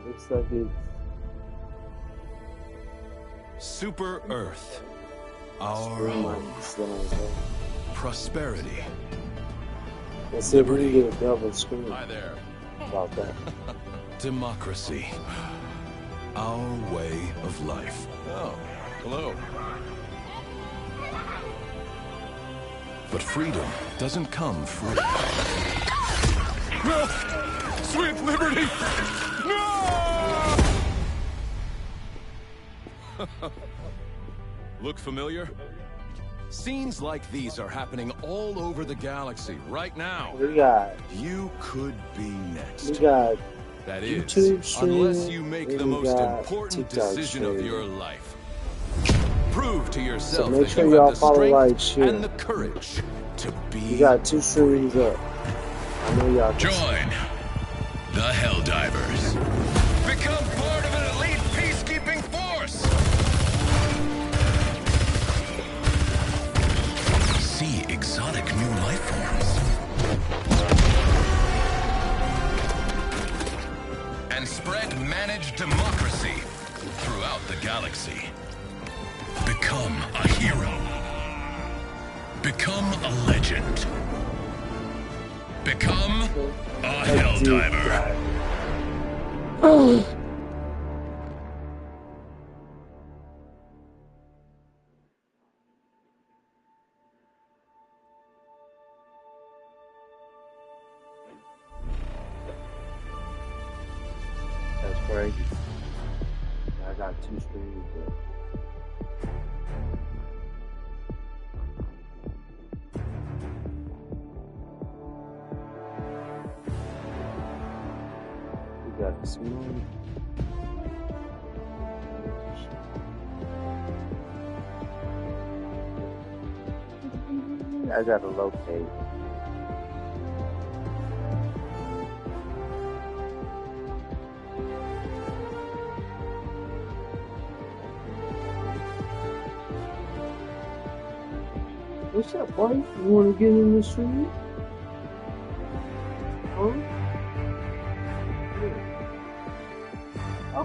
Looks like it's Super Earth. Our spring home. like still on the Prosperity. Let's see if we can get a double screen Hi there. about that. Democracy. Our way of life. Oh, hello. But freedom doesn't come free. No! Sweet liberty! No! Look familiar? Scenes like these are happening all over the galaxy right now. We got You could be next. That is, YouTube stream, unless you make and the we most got important TikTok decision of stream. your life. Prove to yourself make that sure you y'all have the follow, strength like, share. and the courage to be. You got 2 streams up. I know y'all can Join the Helldivers. Become part of an elite peacekeeping force. See exotic new life forms. And spread managed democracy throughout the galaxy. Become a hero. Become a legend. Become a Helldiver. That's crazy. I got 2 streams up. We got the smooth. I gotta locate. What's up, boy? You wanna get in the stream? Huh? Yeah. Oh.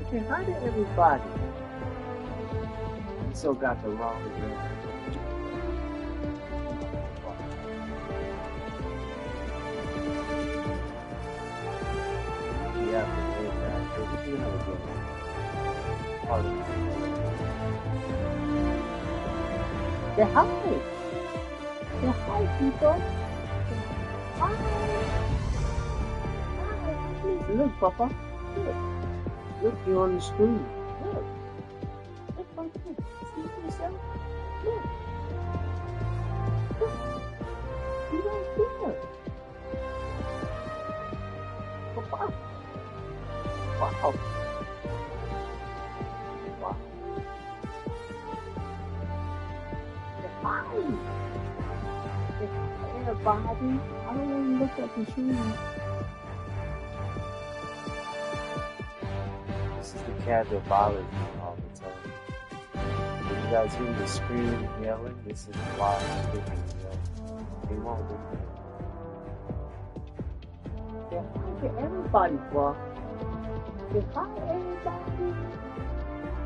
Okay, hi to everybody. You still got the wrong address. Yeah, but you have a good part of it. Say hi. Say hi, people. Hi. Hi. Please look, Papa. Look. Look, you're on the screen. Look. Look right there. See yourself? Look. Look. You're right there. Papa. Wow. Wow. Say hi. Say hi, everybody. I don't want to look at the screen. This is the cat that bothers me all the time. If you guys hear the screaming and yelling, this is why I'm screaming and yelling. They won't do it. Say hi to everybody, bro. Say hi, everybody.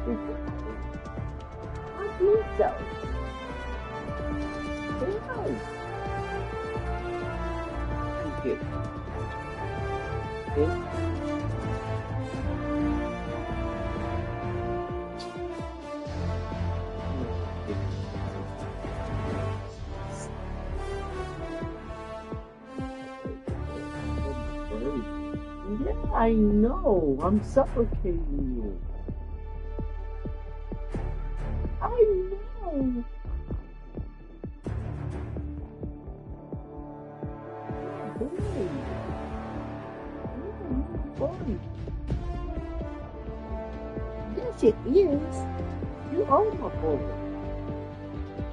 Say hi. I believe so. Say hi. Okay. Okay. Yeah, I know. I'm suffocating you. I know. Boy. Boy. Yes, it is. You are my boy.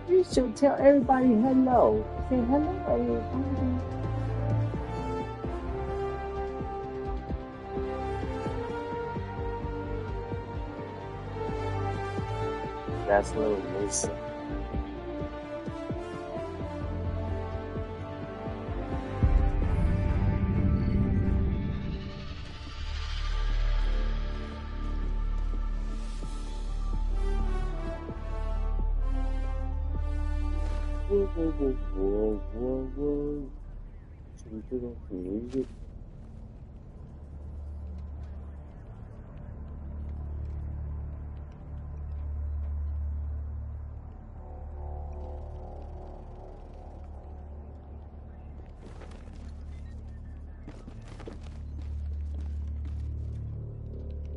You should tell everybody hello. Say hello, everybody. That's little Lisa. whoa. Should we put on some music?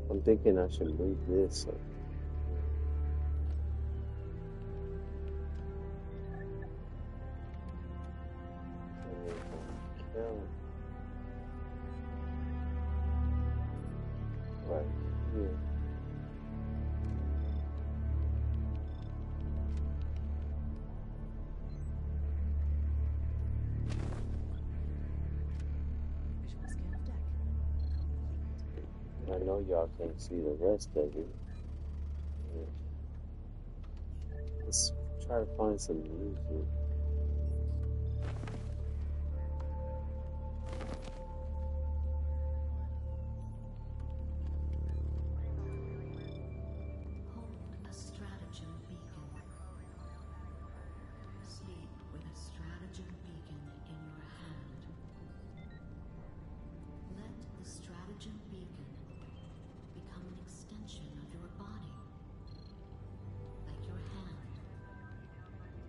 I'm thinking I should move this up. Right here. Visual scan of deck. Complete. I know y'all can't see the rest of it. Let's try to find some music. Hold a stratagem beacon. Sleep with a stratagem beacon in your hand. Let the stratagem beacon become an extension of your body, like your hand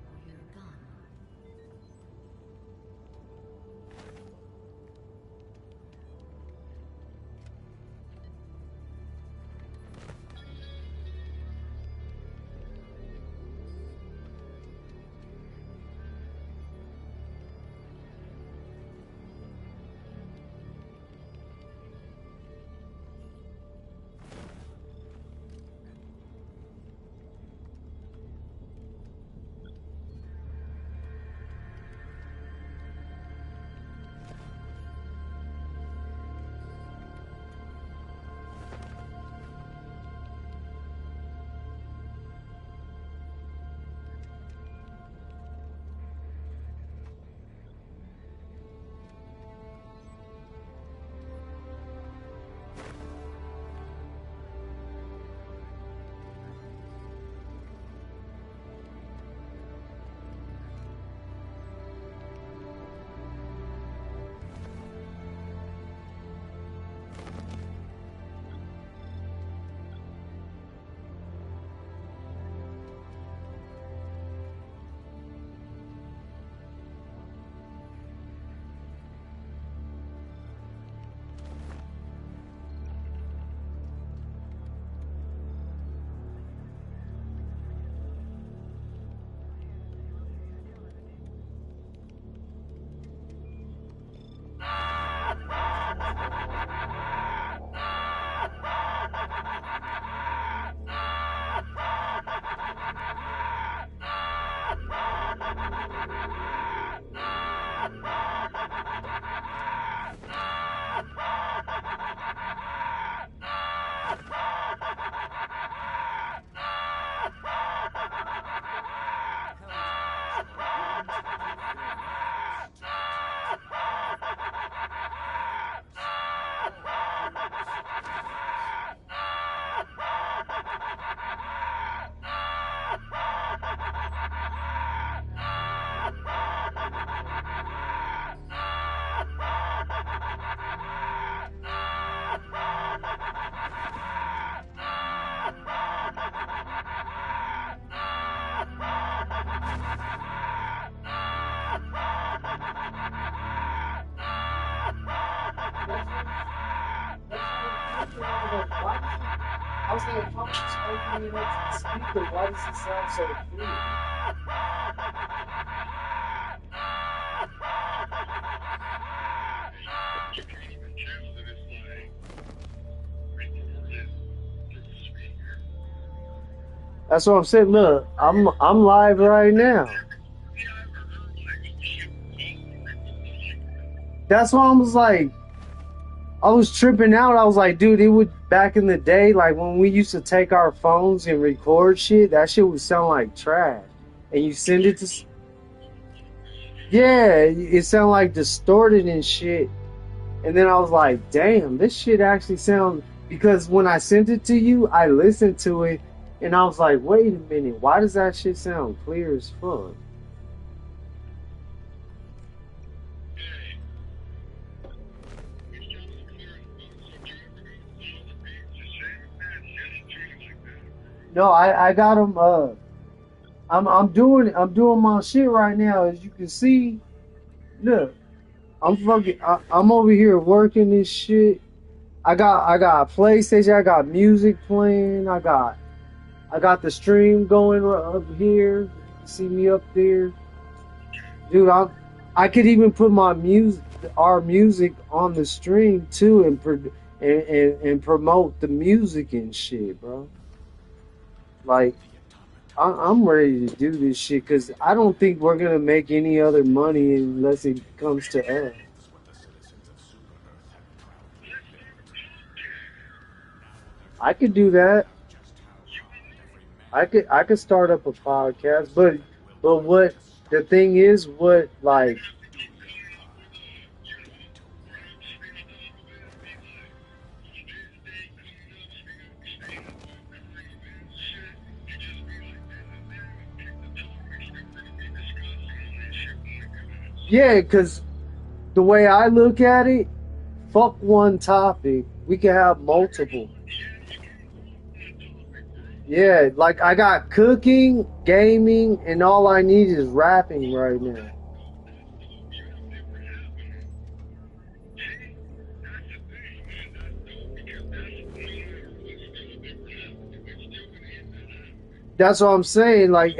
or your gun. I was like, how much opening up the speaker? Why does it sound so clear? That's what I'm saying. Look, I'm live right now. That's why I was like, I was tripping out. I was like, dude, it would back in the day, like when we used to take our phones and record shit, that shit would sound like trash. And you send it to, yeah, it sounded like distorted and shit. And then I was like, damn, this shit actually sounds, because when I sent it to you, I listened to it and I was like, wait a minute, why does that shit sound clear as fuck? No, I got them. I'm doing my shit right now. As you can see, look, I'm over here working this shit. I got PlayStation. I got music playing. I got the stream going up here. You can see me up there, dude. I could even put our music on the stream too, and promote the music and shit, bro. Like I'm ready to do this shit because I don't think we're gonna make any other money unless it comes to us. I could do that. I could start up a podcast, but what the thing is, what like yeah, because the way I look at it, fuck one topic, we can have multiple. Yeah, like I got cooking, gaming, and all I need is rapping right now. That's what I'm saying. Like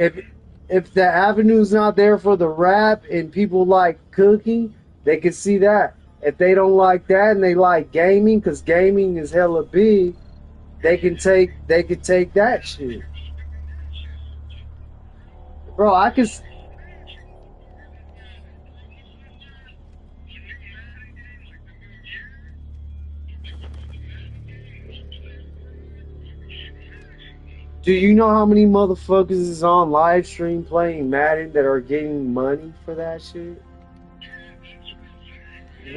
if the avenue's not there for the rap and people like cooking, they can see that. If they don't like that and they like gaming, because gaming is hella big, they can take that shit, bro. I can. Do you know how many motherfuckers is on live stream playing Madden that are getting money for that shit?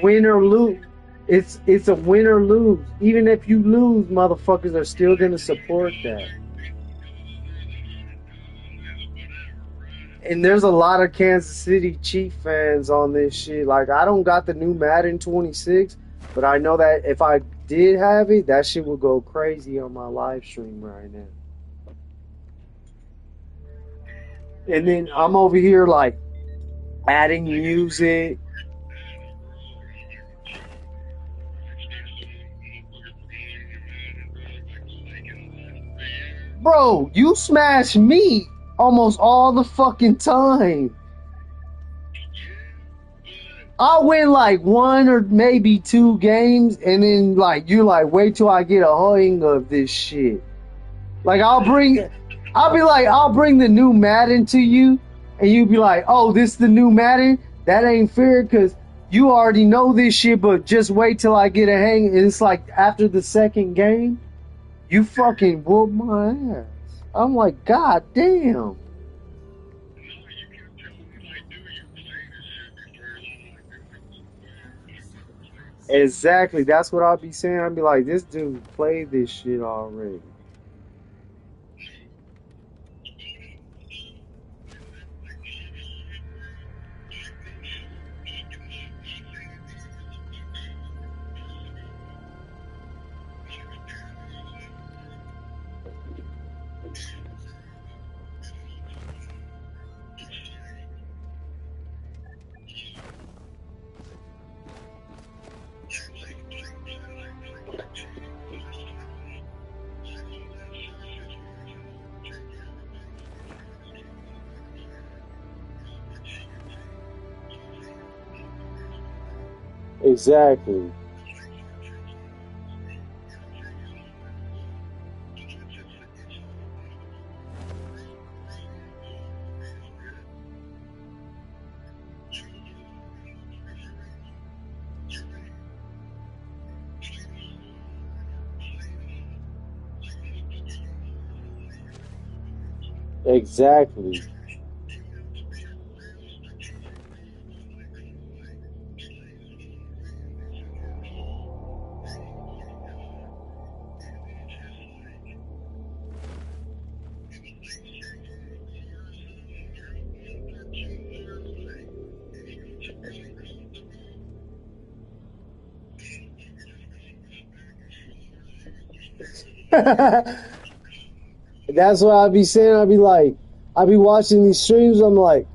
Win or lose, it's a win or lose. Even if you lose, motherfuckers are still gonna support that. And there's a lot of Kansas City Chief fans on this shit. Like I don't got the new Madden 26, but I know that if I did have it, that shit would go crazy on my live stream right now. And then I'm over here like adding music. Bro, you smash me almost all the fucking time. I'll win like one or maybe two games, and then like you're like, wait till I get a hang of this shit. Like I'll bring the new Madden to you, and you be like, oh, this is the new Madden. That ain't fair because you already know this shit, but just wait till I get a hang. And it's like after the second game, you fucking whoop my ass. I'm like, God damn. Exactly. That's what I'll be saying. I'll be like, this dude played this shit already. Exactly. Exactly. That's what I be saying. I be like, I be watching these streams. I'm like,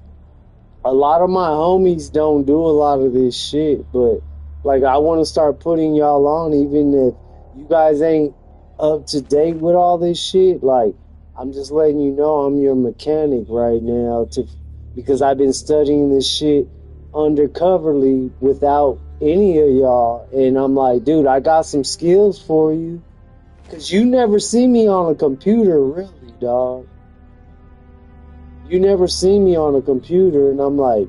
a lot of my homies don't do a lot of this shit, but like I want to start putting y'all on, even if you guys ain't up to date with all this shit. Like, I'm just letting you know I'm your mechanic right now, because I've been studying this shit undercoverly without any of y'all, and I'm like, dude, I got some skills for you, because you never see me on a computer, really, dog. You never see me on a computer, and I'm like,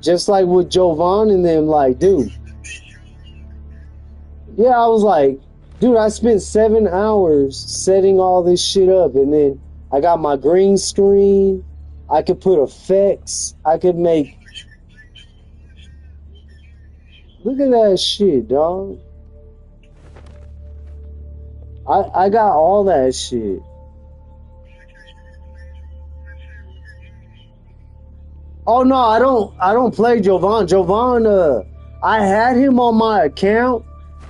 just like with Jovan and them, like, dude. Yeah, I was like, dude, I spent 7 hours setting all this shit up, and then I got my green screen. I could put effects. I could make. Look at that shit, dog. I got all that shit. Oh no, I don't play Jovan. Jovan, I had him on my account,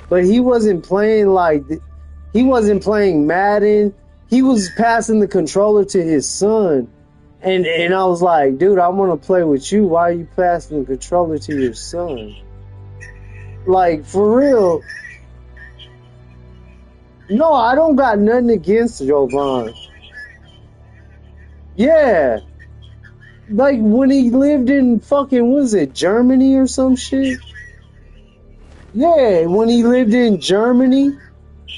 but he wasn't playing he wasn't playing Madden. He was passing the controller to his son, and I was like, dude, I want to play with you. Why are you passing the controller to your son? Like, for real. No, I don't got nothing against Jovan. Yeah. Like, when he lived in fucking, what is it, Germany or some shit? Yeah, when he lived in Germany,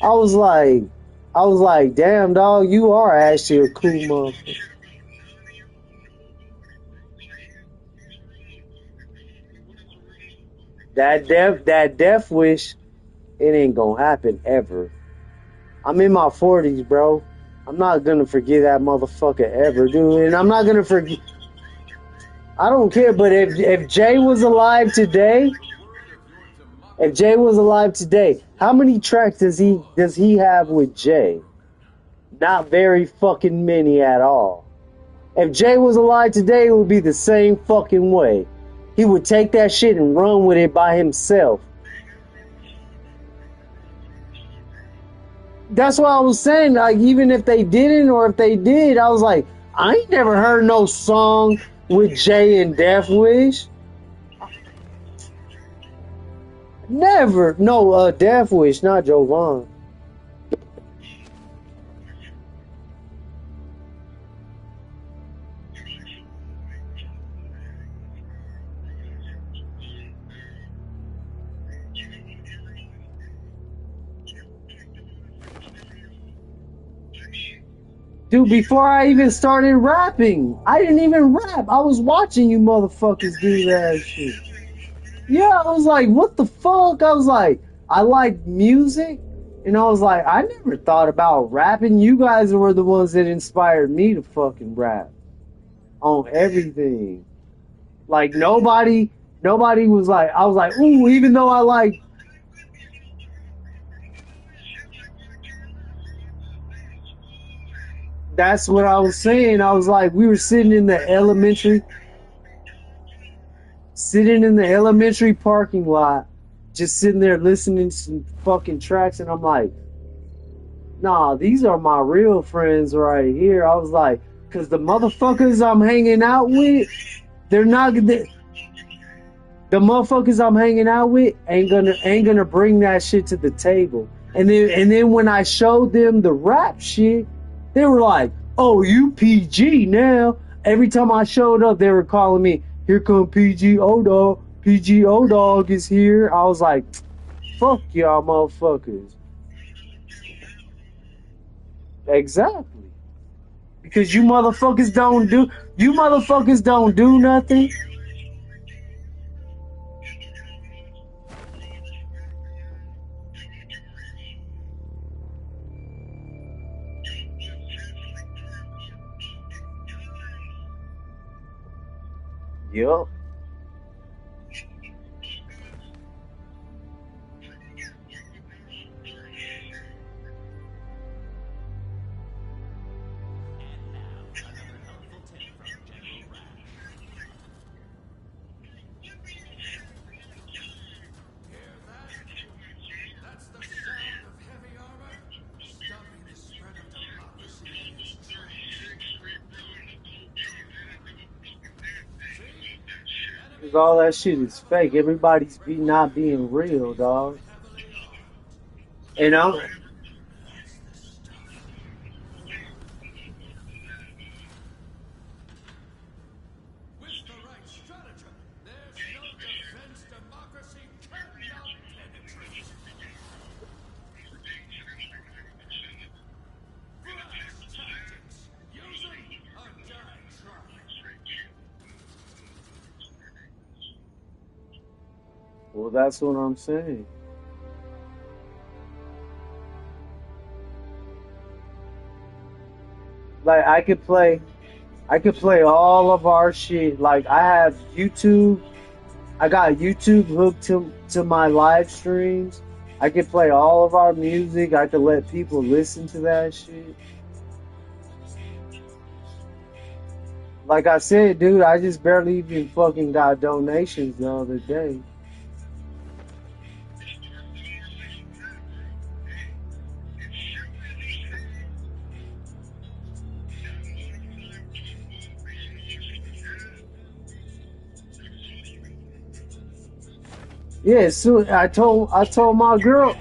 I was like, damn, dog, you are actually a cool motherfucker. That death wish, it ain't gonna happen ever. I'm in my 40s, bro. I'm not gonna forget that motherfucker ever, dude. And I'm not gonna forget. I don't care, but if Jay was alive today, how many tracks does he have with Jay? Not very fucking many at all. If Jay was alive today, it would be the same fucking way. He would take that shit and run with it by himself. That's why I was saying, like, even if they didn't or if they did, I was like, I ain't never heard no song with Jay and Death Wish. Never. No, Death Wish, not Jovan. Dude, before I even started rapping, I didn't even rap. I was watching you motherfuckers do that shit. Yeah, I was like, what the fuck? I was like, I like music, and I was like, I never thought about rapping. You guys were the ones that inspired me to fucking rap on everything. Like, nobody was like, I was like, ooh, even though I like. That's what I was saying. I was like, we were sitting in the elementary parking lot, just sitting there listening to some fucking tracks, and I'm like, nah, these are my real friends right here. I was like, because the motherfuckers I'm hanging out with, they're not the motherfuckers I'm hanging out with ain't gonna bring that shit to the table. And then when I showed them the rap shit, they were like, oh, you PG now. Every time I showed up, they were calling me, here come PG O-Dog. PG O-Dog is here. I was like, fuck y'all motherfuckers. Exactly. Because you motherfuckers don't do nothing. Yup. Cause all that shit is fake. Everybody's not being real, dog. And I'm With the right stratagem, there's no defense democracy cannot penetrate. Brass tactics. Use them or die trying. well, that's what I'm saying. Like I could play all of our shit. Like I have YouTube. I got YouTube hooked to my live streams. I could play all of our music. I could let people listen to that shit. Like I said, dude, I just barely even fucking got donations the other day. Yeah, so I told my girl.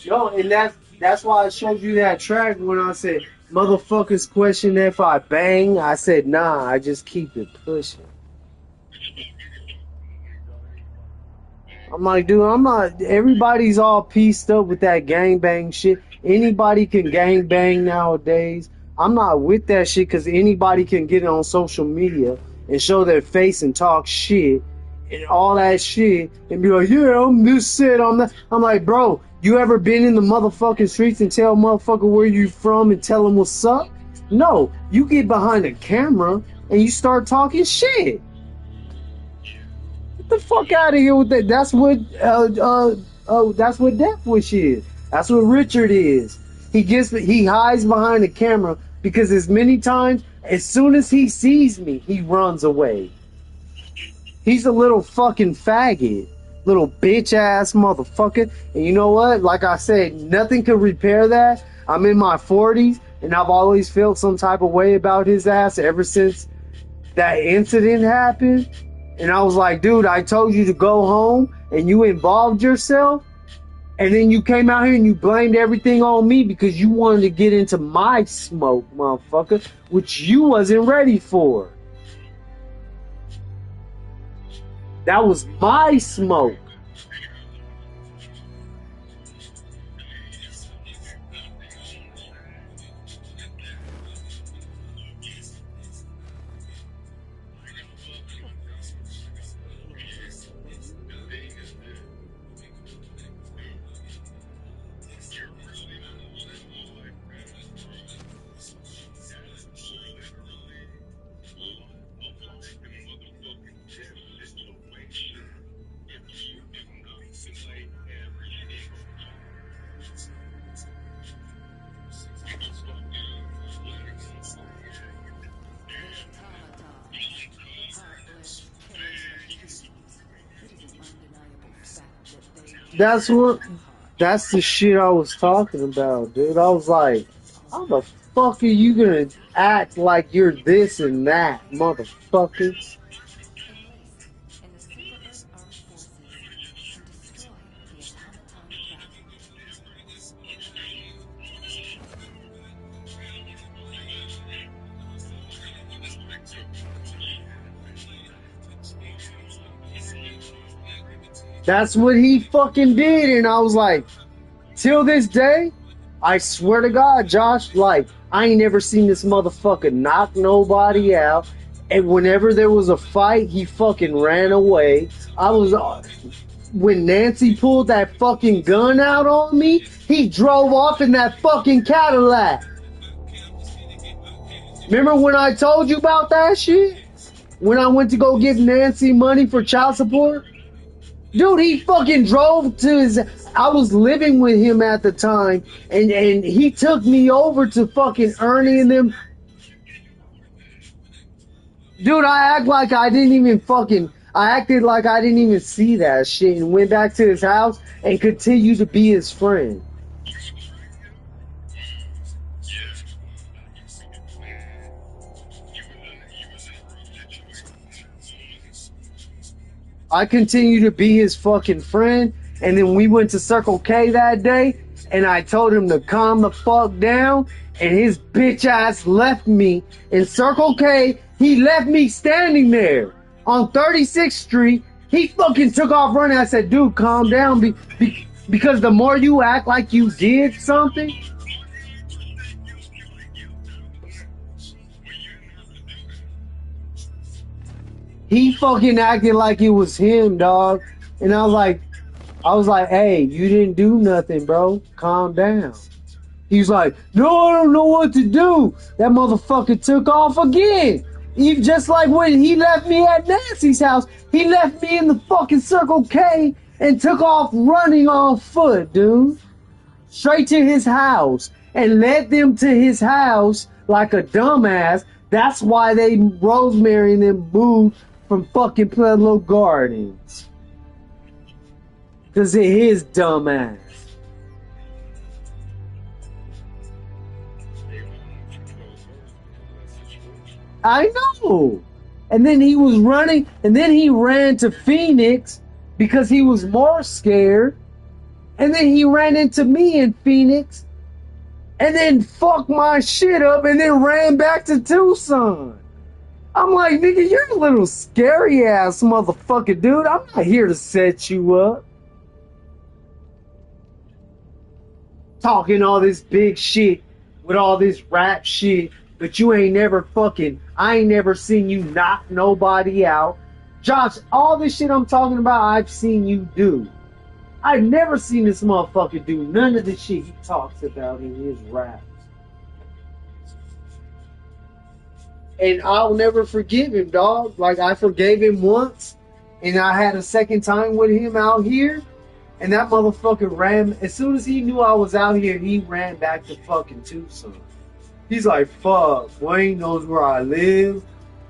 No, and that's why I showed you that track when I said motherfuckers question if I bang. I said nah, I just keep it pushing. I'm like, dude, I'm not. Everybody's all pieced up with that gang bang shit. Anybody can gang bang nowadays. I'm not with that shit because anybody can get it on social media and show their face and talk shit and all that shit and be like, yeah, I'm this shit, I'm that. I'm like, bro, you ever been in the motherfucking streets and tell motherfucker where you from and tell them what's up? No, you get behind a camera and you start talking shit. Get the fuck out of here with that. That's what Death Wish is. That's what Richard is. He hides behind the camera because as many times, as soon as he sees me, he runs away. He's a little fucking faggot. Little bitch ass motherfucker. And you know what? Like I said, nothing can repair that. I'm in my 40s and I've always felt some type of way about his ass ever since that incident happened. And I was like, dude, I told you to go home and you involved yourself. And then you came out here and you blamed everything on me because you wanted to get into my smoke, motherfucker, which you wasn't ready for. That was my smoke. That's the shit I was talking about, dude. I was like, how the fuck are you gonna act like you're this and that, motherfucker? That's what he fucking did, and I was like, till this day, I swear to God, Josh, like, I ain't never seen this motherfucker knock nobody out, and whenever there was a fight, he fucking ran away. When Nancy pulled that fucking gun out on me, he drove off in that fucking Cadillac. Remember when I told you about that shit? When I went to go give Nancy money for child support? Dude, he fucking drove to his... I was living with him at the time, and he took me over to fucking Ernie and them. Dude, I acted like I didn't even see that shit and went back to his house and continued to be his friend. I continued to be his fucking friend, and then we went to Circle K that day, and I told him to calm the fuck down, and his bitch ass left me in Circle K. He left me standing there on 36th Street. He fucking took off running. I said, dude, calm down, because the more you act like you did something, he fucking acted like it was him, dog. And I was like, hey, you didn't do nothing, bro. Calm down. He's like, no, I don't know what to do. That motherfucker took off again. Even just like when he left me at Nancy's house, he left me in the fucking Circle K and took off running on foot, dude. Straight to his house and led them to his house like a dumbass. That's why Rosemary and them moved from fucking Pueblo Gardens. Because of his dumb ass. I know. And then he was running, and then he ran to Phoenix because he was more scared. And then he ran into me in Phoenix and then fucked my shit up and then ran back to Tucson. I'm like, nigga, you're a little scary ass motherfucker, dude. I'm not here to set you up. Talking all this big shit with all this rap shit, but you ain't never fucking, I ain't never seen you knock nobody out. Josh, all this shit I'm talking about, I've seen you do. I've never seen this motherfucker do none of the shit he talks about in his raps. And I'll never forgive him, dog. Like, I forgave him once, and I had a second time with him out here, and that motherfucker ran. As soon as he knew I was out here, he ran back to fucking Tucson. He's like, fuck, Wayne knows where I live.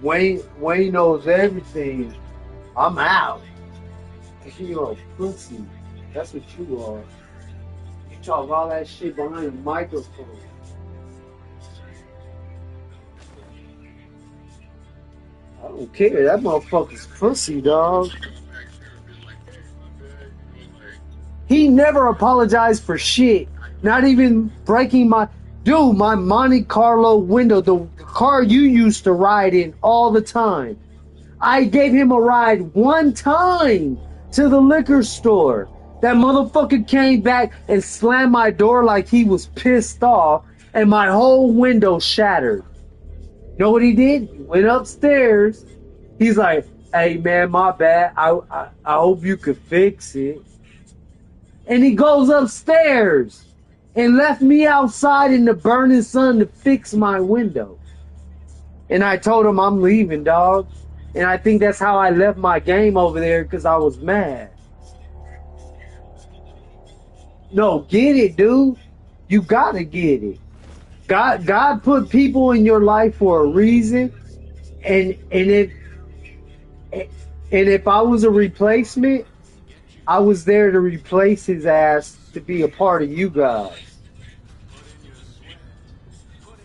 Wayne knows everything. I'm out. You're a pussy. That's what you are. You talk all that shit behind a microphone. I don't care. That motherfucker's pussy, dog. He never apologized for shit. Not even breaking my... Dude, my Monte Carlo window, the car you used to ride in all the time. I gave him a ride one time to the liquor store. That motherfucker came back and slammed my door like he was pissed off, and my whole window shattered. You know what he did? He went upstairs. He's like, hey man, my bad. I hope you could fix it. And he goes upstairs and left me outside in the burning sun to fix my window. And I told him I'm leaving, dog. And I think that's how I left my game over there, because I was mad. No, get it, dude. You gotta get it. God put people in your life for a reason, and if I was a replacement, I was there to replace his ass to be a part of you guys.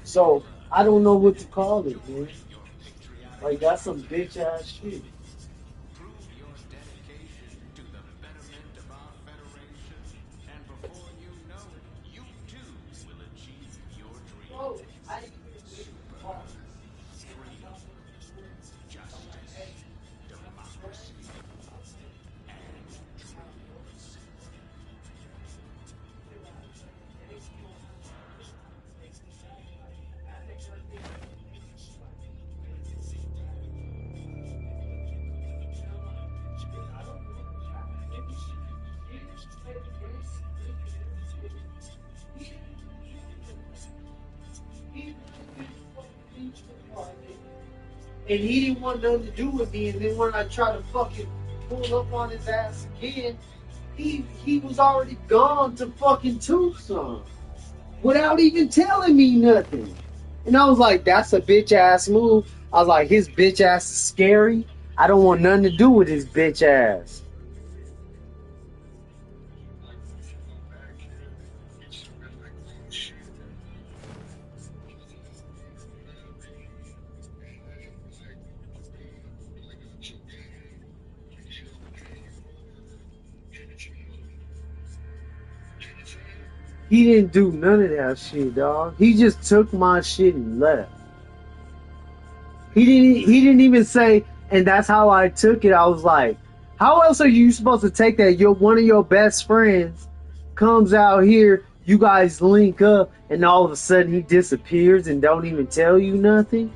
So I don't know what to call it, man. Like, that's some bitch ass shit. And he didn't want nothing to do with me. And then when I tried to fucking pull up on his ass again, he was already gone to fucking Tucson without even telling me nothing. And I was like, that's a bitch ass move. I was like, his bitch ass is scary. I don't want nothing to do with his bitch ass. He didn't do none of that shit, dog. He just took my shit and left. He didn't even say, and that's how I took it. I was like, how else are you supposed to take that? One of your best friends comes out here, you guys link up, and all of a sudden he disappears and don't even tell you nothing?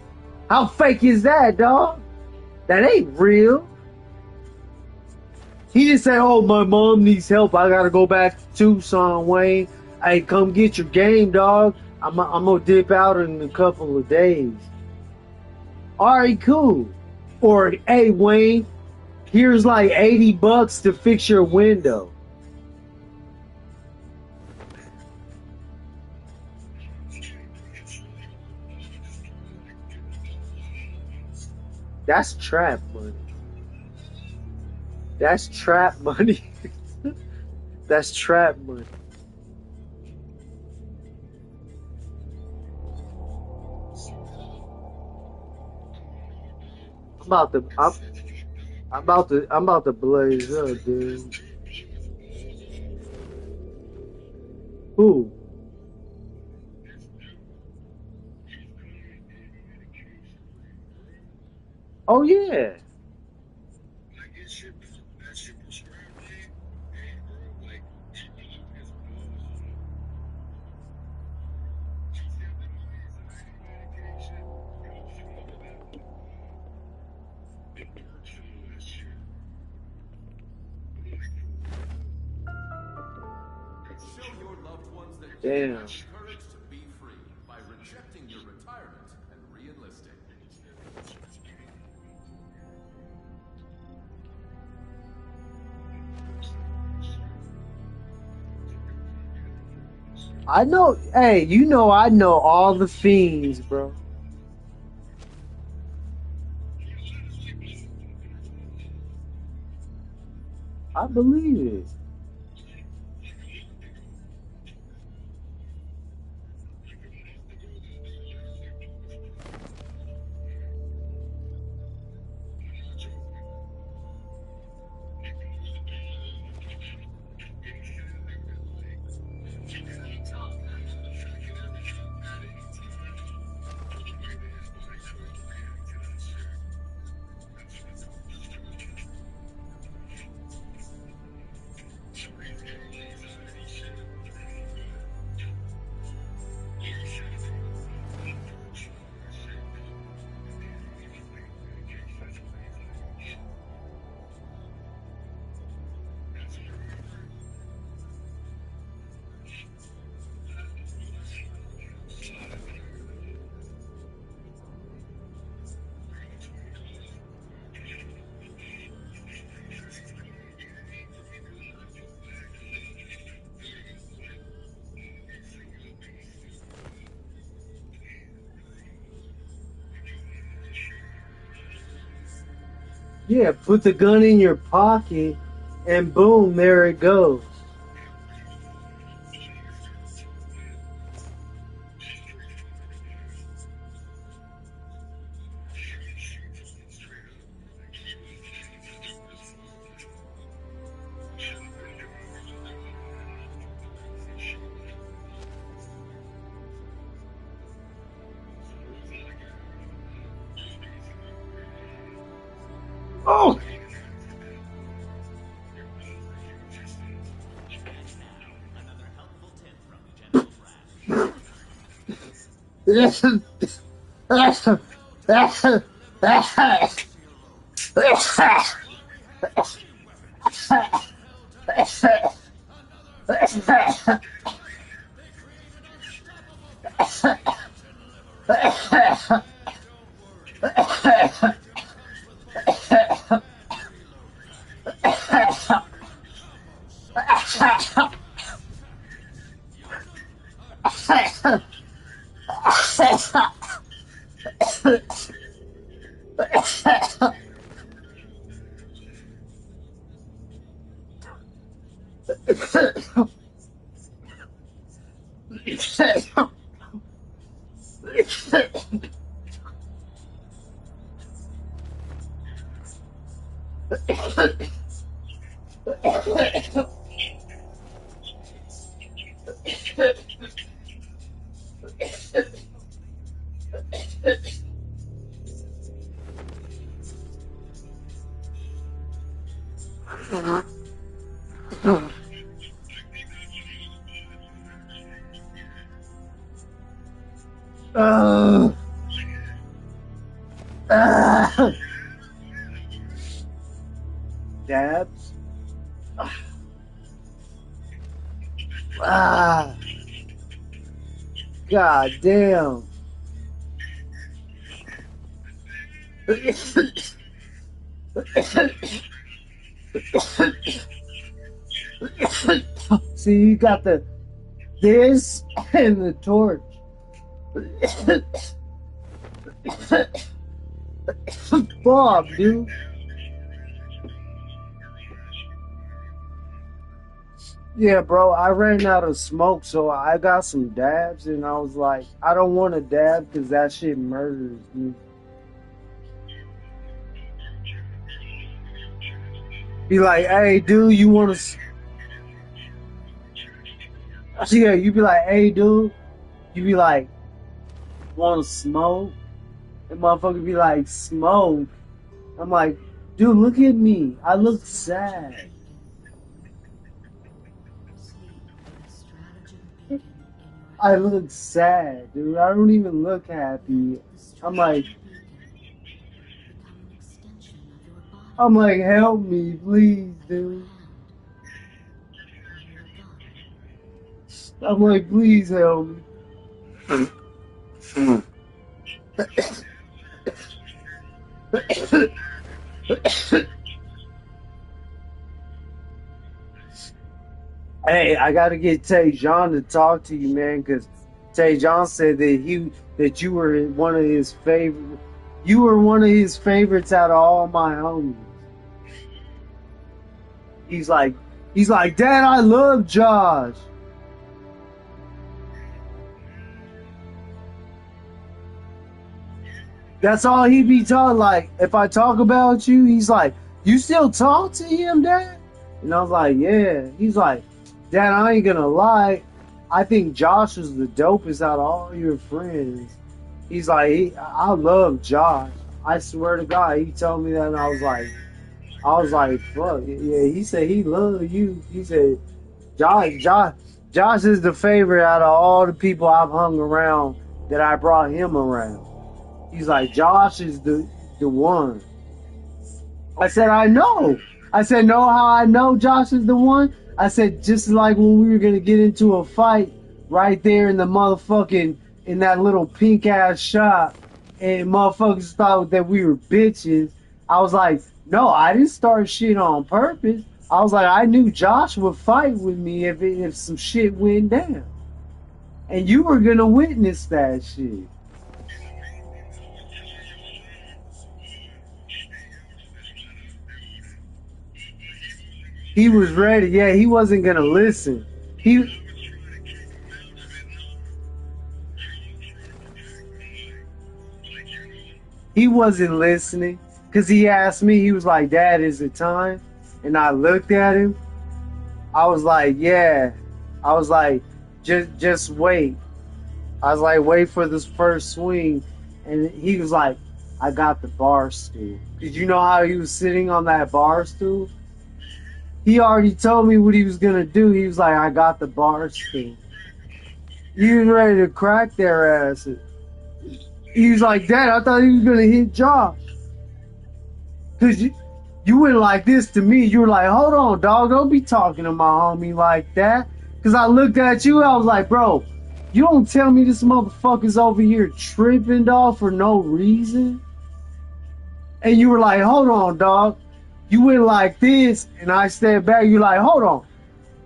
How fake is that, dog? That ain't real. He didn't say, oh, my mom needs help. I gotta go back to Tucson, Wayne. Hey, come get your game, dog. I'm gonna dip out in a couple of days. Alright, cool. Or, hey, Wayne, here's like $80 to fix your window. That's trap money. That's trap money. That's trap money. I'm about to blaze up, dude. Who? Oh yeah. Show your loved ones that you Damn. have the courage to be free by rejecting your retirement and re-enlisting. I know. Hey, you know I know all the fiends, bro. I believe it. Yeah, put the gun in your pocket, and boom, there it goes. Oh, Another helpful tip from General Brad. this is uh, dabs. Ah, god damn. See, you got this and the torch. Bob, dude. Yeah, bro, I ran out of smoke, so I got some dabs, and I was like, I don't want to dab because that shit murders me. Be like, hey, dude, you want to? Yeah, you be like, hey, dude. You be like, want to smoke? And motherfucker be like, smoke. I'm like, dude, look at me. I look sad. Sleep with a stratagem beacon in your I hand. look sad, dude. I don't even look happy. The I'm like, stratagem beacon become an extension of your body. I'm like, help me, please, Like your dude. hand on your gun. I'm like, please help me. Hey, I gotta get Tajon to talk to you, man, because Tajon said that you were one of his favorite. You were one of his favorites out of all my homies. He's like, Dad, I love Josh. That's all he be talking. Like, if I talk about you, he's like, you still talk to him, Dad? And I was like, yeah. He's like, Dad, I ain't gonna lie. I think Josh is the dopest out of all your friends. He's like, I love Josh. I swear to God, he told me that, and I was like, fuck. Yeah, he said he loved you. He said, Josh is the favorite out of all the people I've hung around that I brought him around. He's like, Josh is the one. I said, I know. I said, know how I know Josh is the one? I said, just like when we were going to get into a fight right there in the motherfucking, in that little pink ass shop, and motherfuckers thought that we were bitches. I was like, no, I didn't start shit on purpose. I was like, I knew Josh would fight with me if some shit went down. And you were going to witness that shit. He was ready. Yeah, he wasn't gonna listen. He wasn't listening because he asked me. He was like, "Dad, is it time?" And I looked at him. I was like, "Yeah." I was like, "Just wait." I was like, "Wait for this first swing," and he was like, "I got the bar stool." Did you know how he was sitting on that bar stool? He already told me what he was gonna do. He was like, I got the bar stool. He was ready to crack their asses. He was like, Dad, I thought he was gonna hit Josh. Cause you went like this to me. You were like, hold on, dog, don't be talking to my homie like that. Cause I looked at you, I was like, bro, you don't tell me this motherfucker's over here tripping, dog, for no reason. And you were like, hold on, dog. You went like this, and I stepped back. You're like, hold on.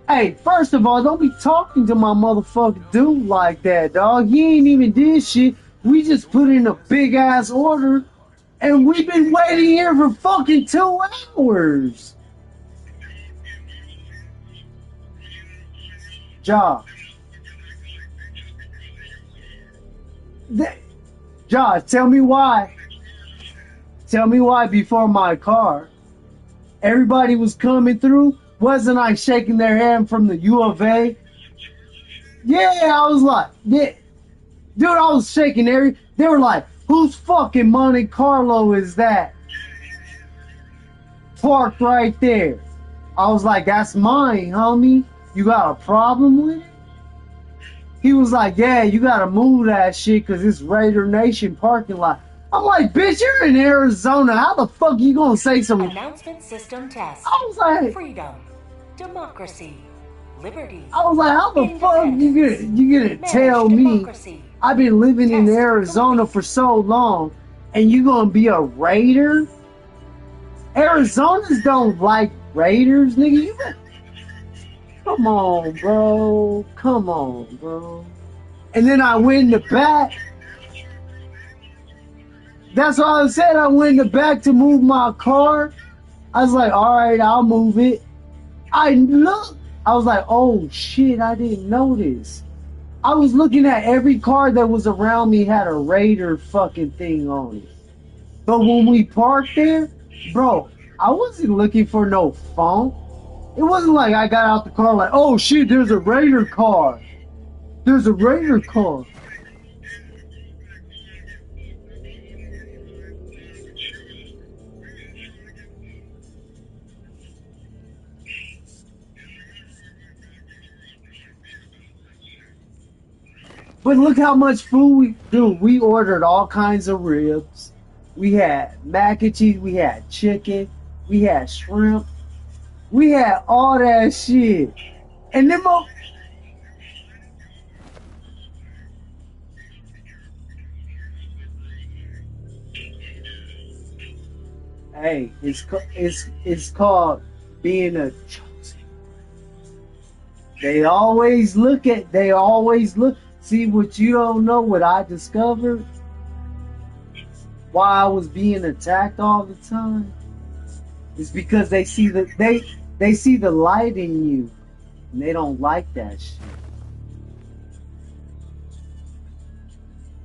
Hey, first of all, don't be talking to my motherfucking dude like that, dog. He ain't even did shit. We just put in a big ass order, and we've been waiting here for fucking 2 hours. Josh. Josh, tell me why. Tell me why before my car. Everybody was coming through. Wasn't I shaking their hand from the U of A? Yeah, I was like, yeah. Dude, I was shaking they were like, whose fucking Monte Carlo is that? Parked right there. I was like, that's mine, homie. You got a problem with it? He was like, yeah, you gotta move that shit because it's Raider Nation parking lot. I'm like, bitch, you're in Arizona. How the fuck you gonna say something? Announcement system test. I was like, freedom, democracy, liberty. I was like, how the fuck you gonna tell me? I've been living in Arizona for so long, and you gonna be a Raider? Arizonans don't like Raiders, nigga. Come on, bro. Come on, bro. And then I went in the back. That's what I said. I went in the back to move my car. I was like, all right, I'll move it. I looked. I was like, oh, shit, I didn't notice. I was looking at every car that was around me had a Raider fucking thing on it. But when we parked there, bro, I wasn't looking for no phone. It wasn't like I got out the car like, oh shit, there's a Raider car. There's a Raider car. But look how much food we do. We ordered all kinds of ribs. We had mac and cheese. We had chicken. We had shrimp. We had all that shit. And then hey, it's called being a chosen. They always look. See what you don't know, what I discovered? Why I was being attacked all the time? Is because they see they see the light in you. And they don't like that shit.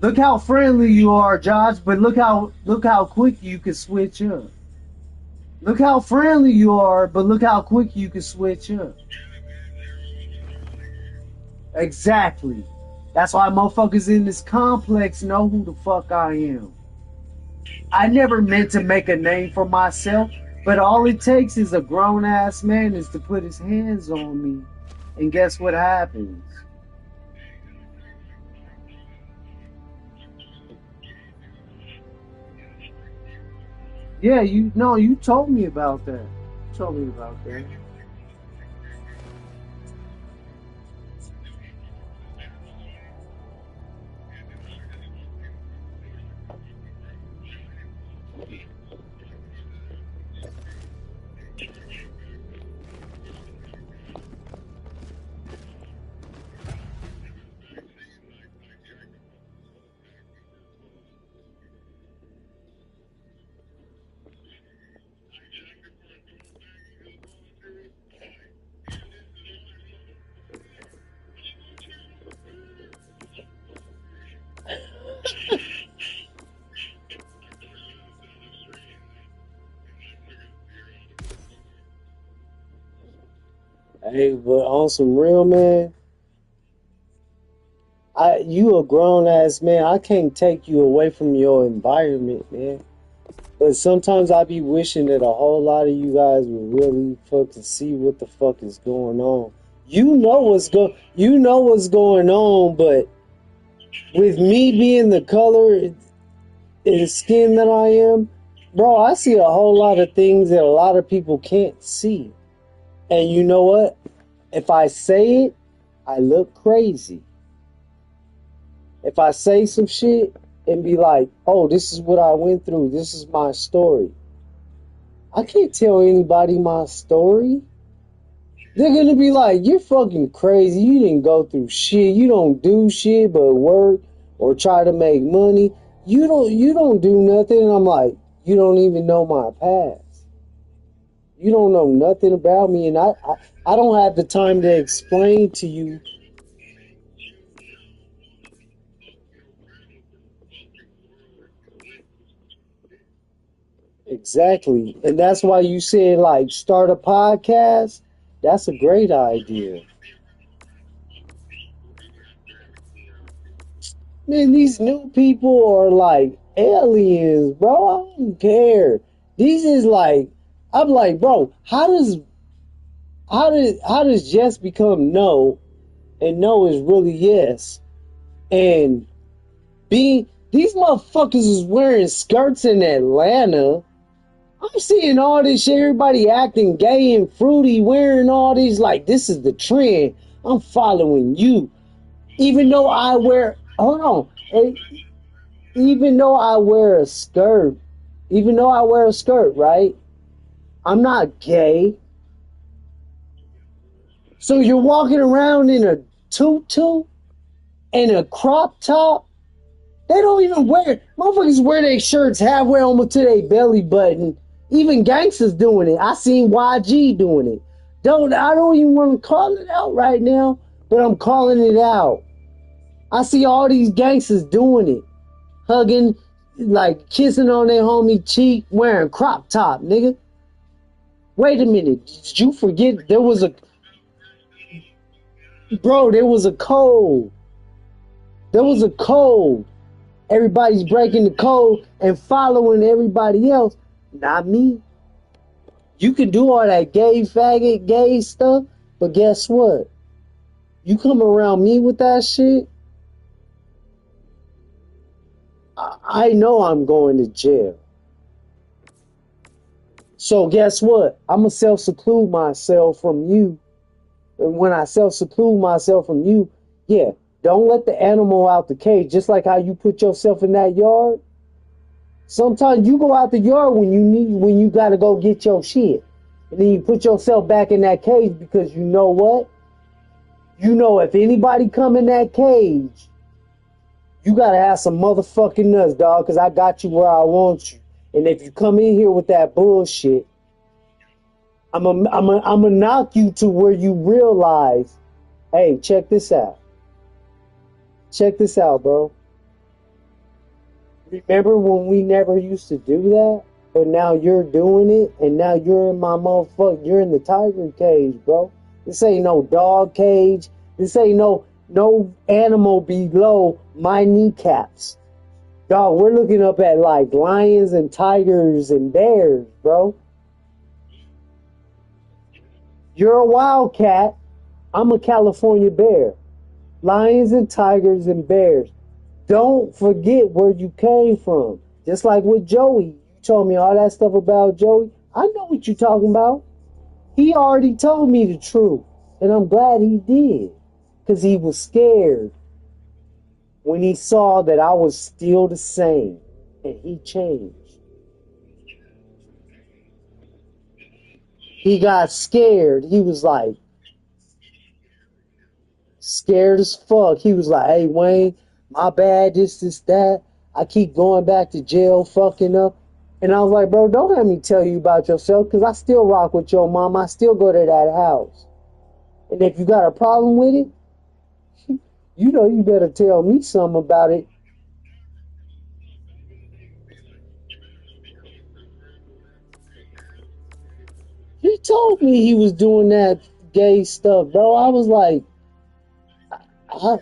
Look how friendly you are, Josh, but look how quick you can switch up. Look how friendly you are, but look how quick you can switch up. Exactly. That's why motherfuckers in this complex know who the fuck I am. I never meant to make a name for myself, but all it takes is a grown-ass man is to put his hands on me. And guess what happens? Yeah, you told me about that. You told me about that. Hey, but on some real, man, you a grown ass man. I can't take you away from your environment, man. But sometimes I be wishing that a whole lot of you guys would really fucking see what the fuck is going on. You know what's going on, but with me being the color and skin that I am, bro, I see a whole lot of things that a lot of people can't see. And you know what? If I say it, I look crazy. If I say some shit and be like, oh, this is what I went through, this is my story, I can't tell anybody my story. They're gonna be like, you're fucking crazy, you didn't go through shit, you don't do shit but work or try to make money, you don't do nothing. And I'm like, you don't even know my past. You don't know nothing about me, and I don't have the time to explain to you. Exactly. And that's why you said, like, start a podcast. That's a great idea. Man, these new people are like aliens, bro. I don't care. These is like, I'm like, bro, how does yes become no, and no is really yes? And these motherfuckers is wearing skirts in Atlanta. I'm seeing all this shit, everybody acting gay and fruity, wearing all these, like, this is the trend. I'm following you. Even though I wear, hold on, even though I wear a skirt, right? I'm not gay. So you're walking around in a tutu and a crop top? They don't even wear, motherfuckers wear their shirts halfway almost to their belly button. Even gangsters doing it. I seen YG doing it. I don't even want to call it out right now, but I'm calling it out. I see all these gangsters doing it. Hugging, like kissing on their homie cheek, wearing crop top, nigga. Wait a minute. Did you forget there was a bro? There was a code. There was a code. Everybody's breaking the code and following everybody else. Not me. You can do all that gay faggot gay stuff, but guess what? You come around me with that shit, I know I'm going to jail. So guess what? I'm gonna self-seclude myself from you. And when I self-seclude myself from you, yeah, don't let the animal out the cage. Just like how you put yourself in that yard. Sometimes you go out the yard when you gotta go get your shit. And then you put yourself back in that cage because you know what? You know if anybody come in that cage, you gotta have some motherfucking nuts, dog, because I got you where I want you. And if you come in here with that bullshit, I'm gonna knock you to where you realize, hey, check this out. Check this out, bro. Remember when we never used to do that? But now you're doing it, and now you're in my you're in the tiger cage, bro. This ain't no dog cage. This ain't no animal below my kneecaps. Dog, we're looking up at like lions and tigers and bears, bro. You're a wildcat. I'm a California bear. Lions and tigers and bears. Don't forget where you came from. Just like with Joey. You told me all that stuff about Joey. I know what you're talking about. He already told me the truth. And I'm glad he did. Because he was scared when he saw that I was still the same. And he changed. He got scared. He was like, scared as fuck. He was like, hey, Wayne, my bad, this, that. I keep going back to jail, fucking up. And I was like, bro, don't have me tell you about yourself, because I still rock with your mom. I still go to that house. And if you got a problem with it, you know you better tell me something about it. He told me he was doing that gay stuff, bro. I was like, I,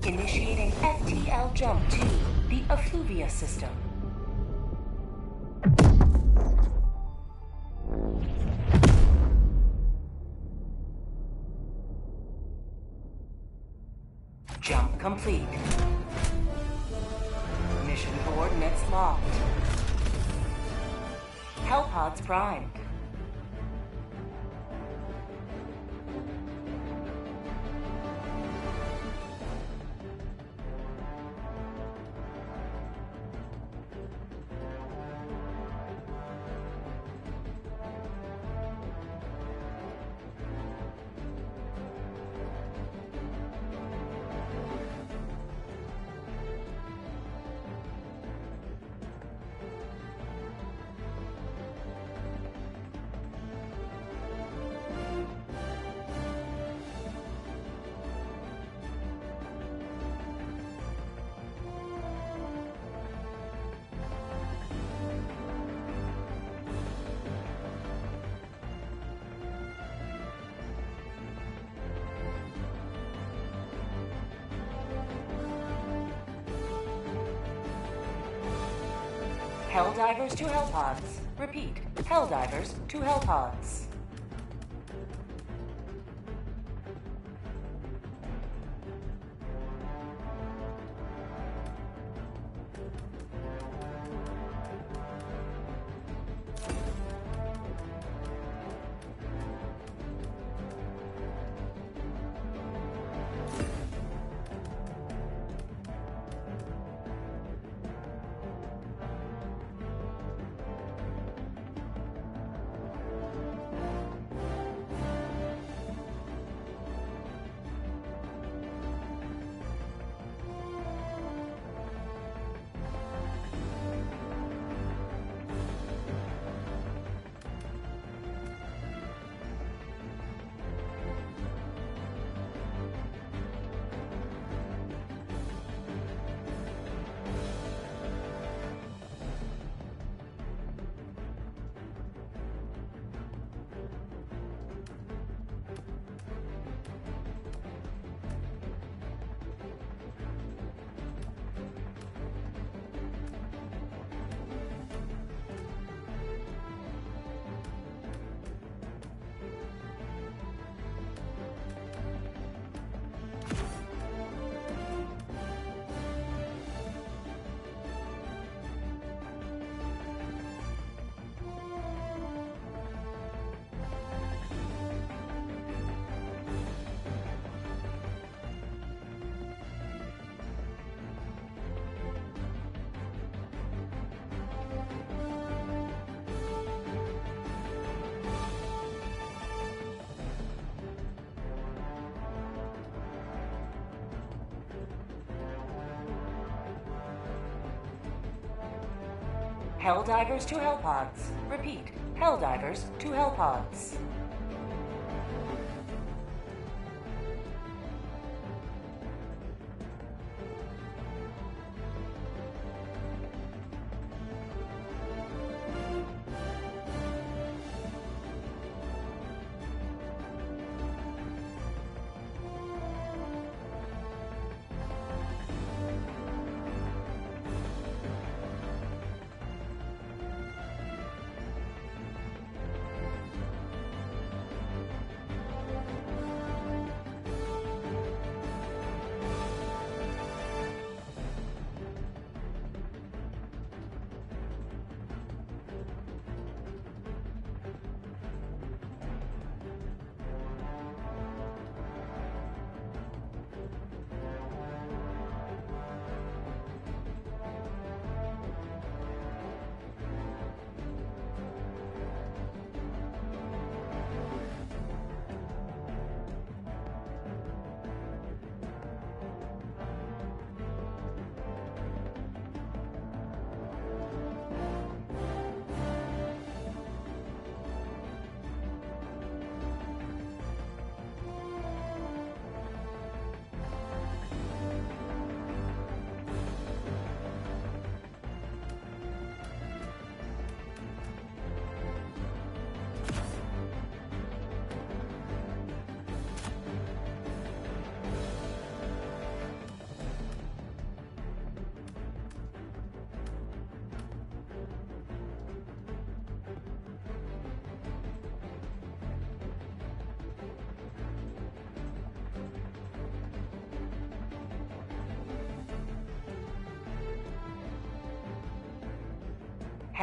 Initiating FTL jump to the Effluvia system. Jump complete. Mission coordinates locked. Hellpods primed. Helldivers to Hellpods. Repeat, Helldivers to Hellpods. Helldivers to Hellpods. Repeat, Helldivers to Hellpods.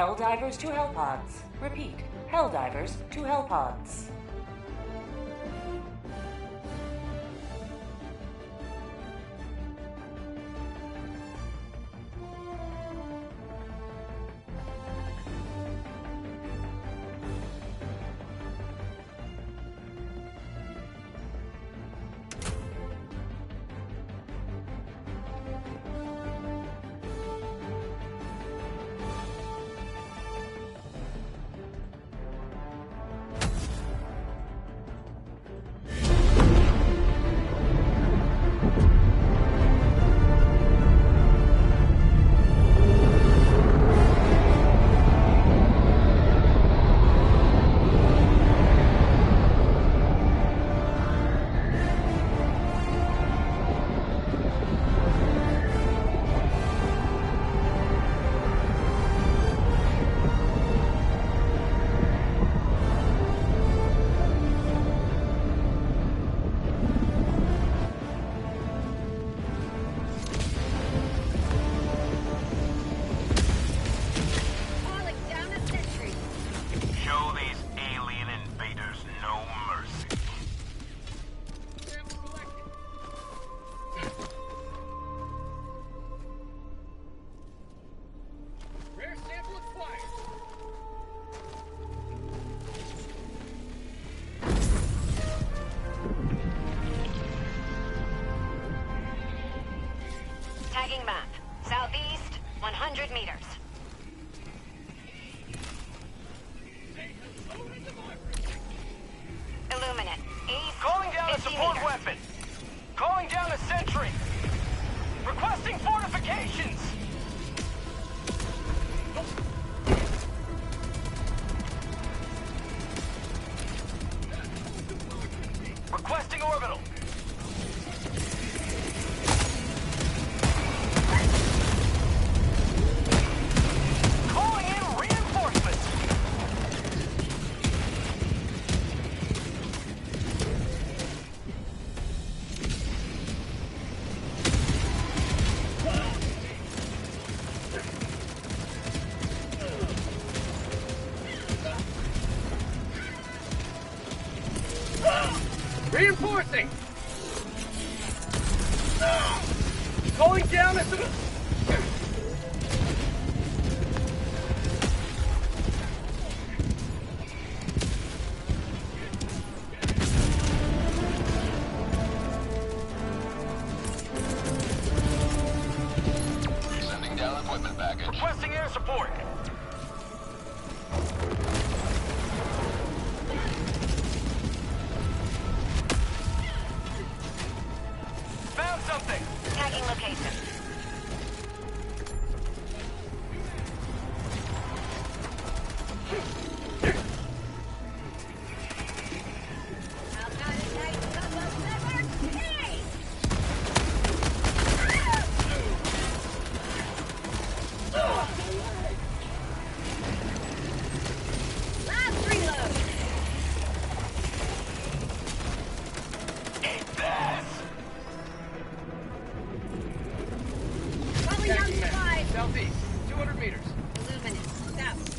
Helldivers to Hellpods. Repeat, Helldivers to Hellpods. Show these alien invaders no mercy. Rare sample acquired. Tagging map. Southeast, 100 meters. Illuminate. East, Calling down a 50 support meters. weapon. Calling down a sentry. Requesting fortifications. Requesting orbital. Calling in reinforcements. Reinforcing! Calling down a... Sending down equipment package. Requesting air support. Found something. Tagging location. Last reload. Eat this. Calling down Tagging map. supplies. Southeast, 200 meters. Illuminate. South.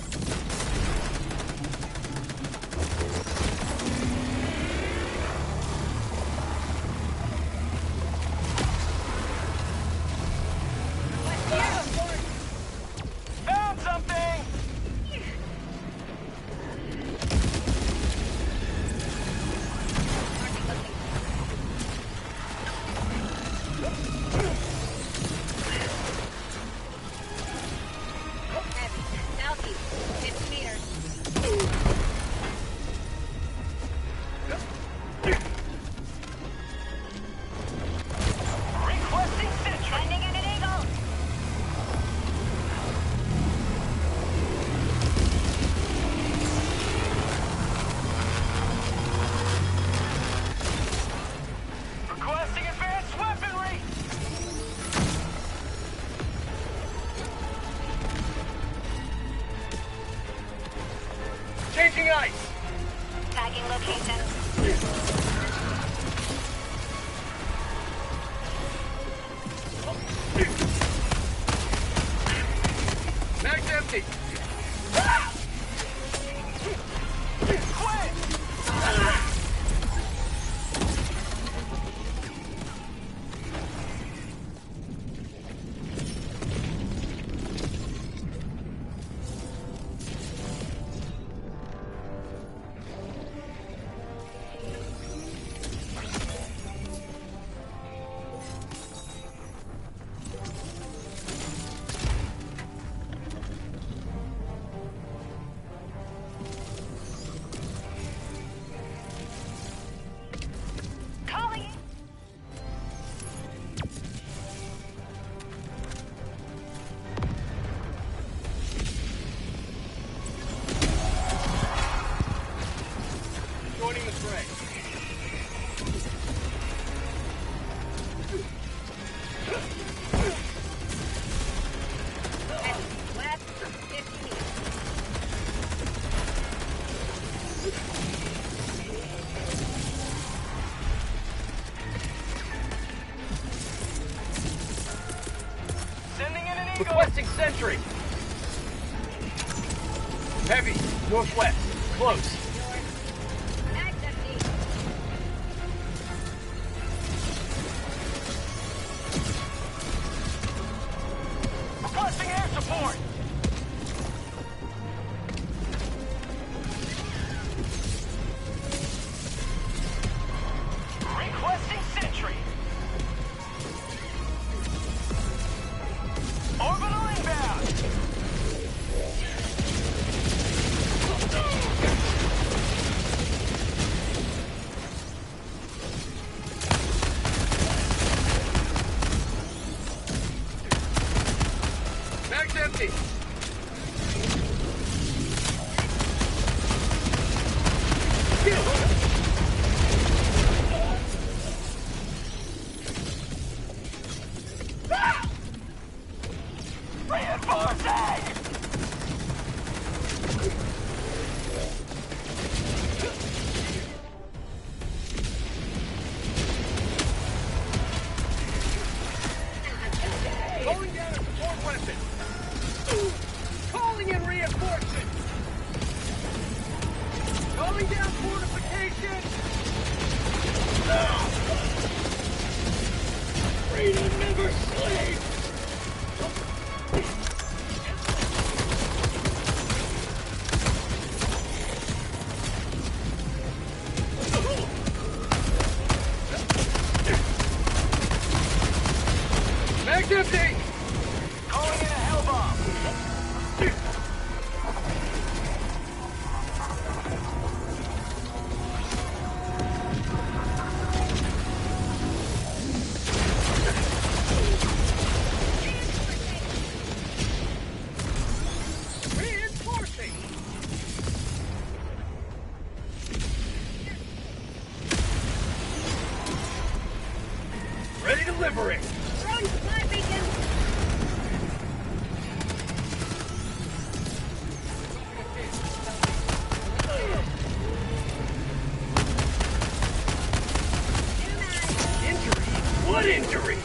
Found something. Southeast, 50 meters. Requesting sentry. Sending in an eagle. Requesting advanced weaponry. Changing ice! Tagging location. Mag's empty! Requesting sentry. Heavy, northwest, close. Requesting air support. Requesting sentry. Orbital inbound. Mag's empty. Reinforcing! Calling down a support weapon. Calling in reinforcement. Calling down fortification. Freedom never sleeps. Mag's empty! Calling in a hell bomb! Reinforcing! Ready to liberate! Throwing supply beacon. Injury? What injury?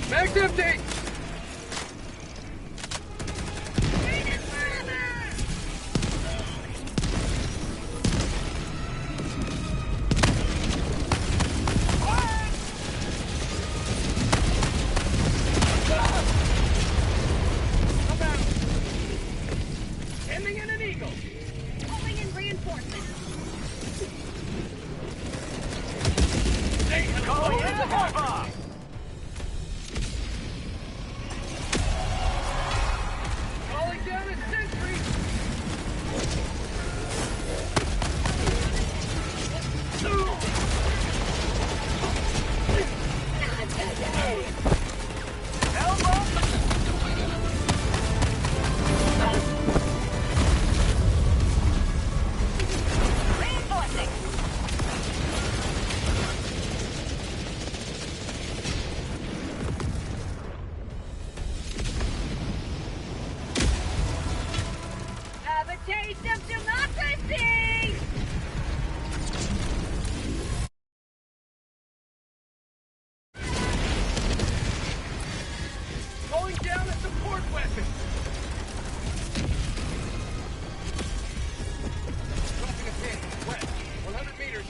Mag's empty! I'm out. Ending in an eagle. Calling in reinforcements. Calling in the hell bomb. Calling down a sentry. Hell bomb. Reinforcing. Have a taste of democracy! Calling down a support weapon. Dropping a pin. West. 100 meters.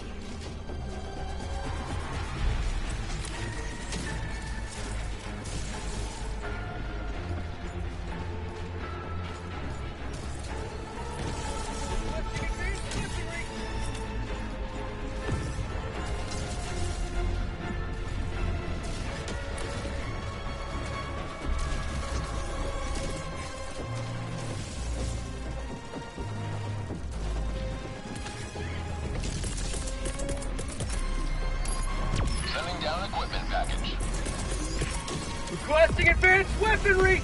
Requesting advanced infantry. Sending down equipment package. Requesting advanced weaponry.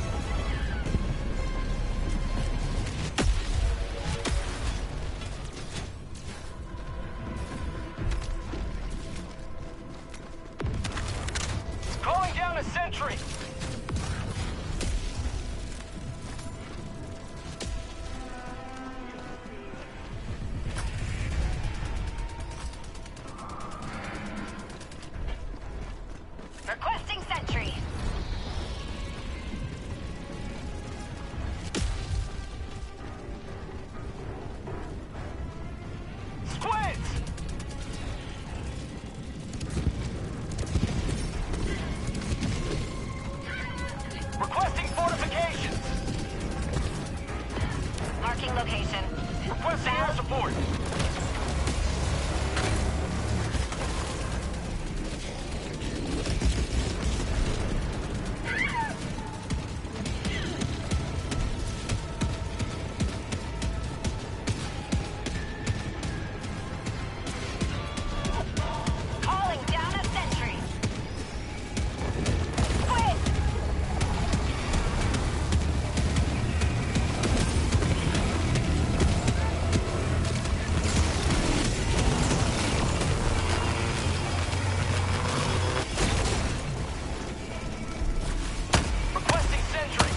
Marking location. Requesting air support. Calling down a sentry. Quit! Requesting sentry.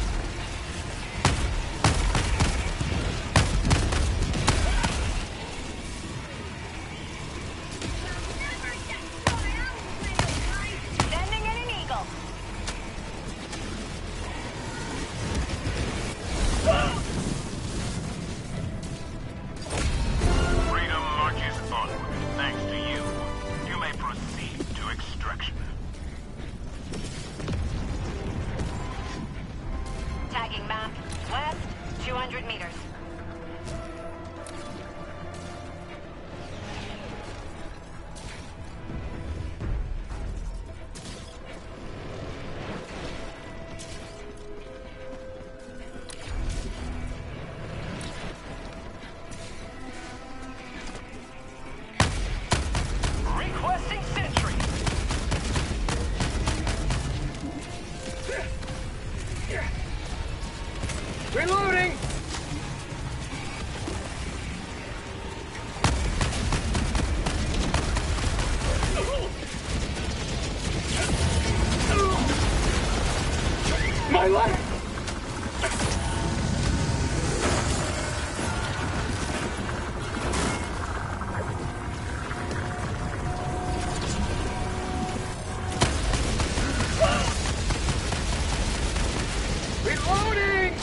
Sending in an eagle. Freedom marches onward. Thanks to you. You may proceed to extraction. Tagging map. West, 200 meters. Requesting sentry. Reloading. My life. Reloading!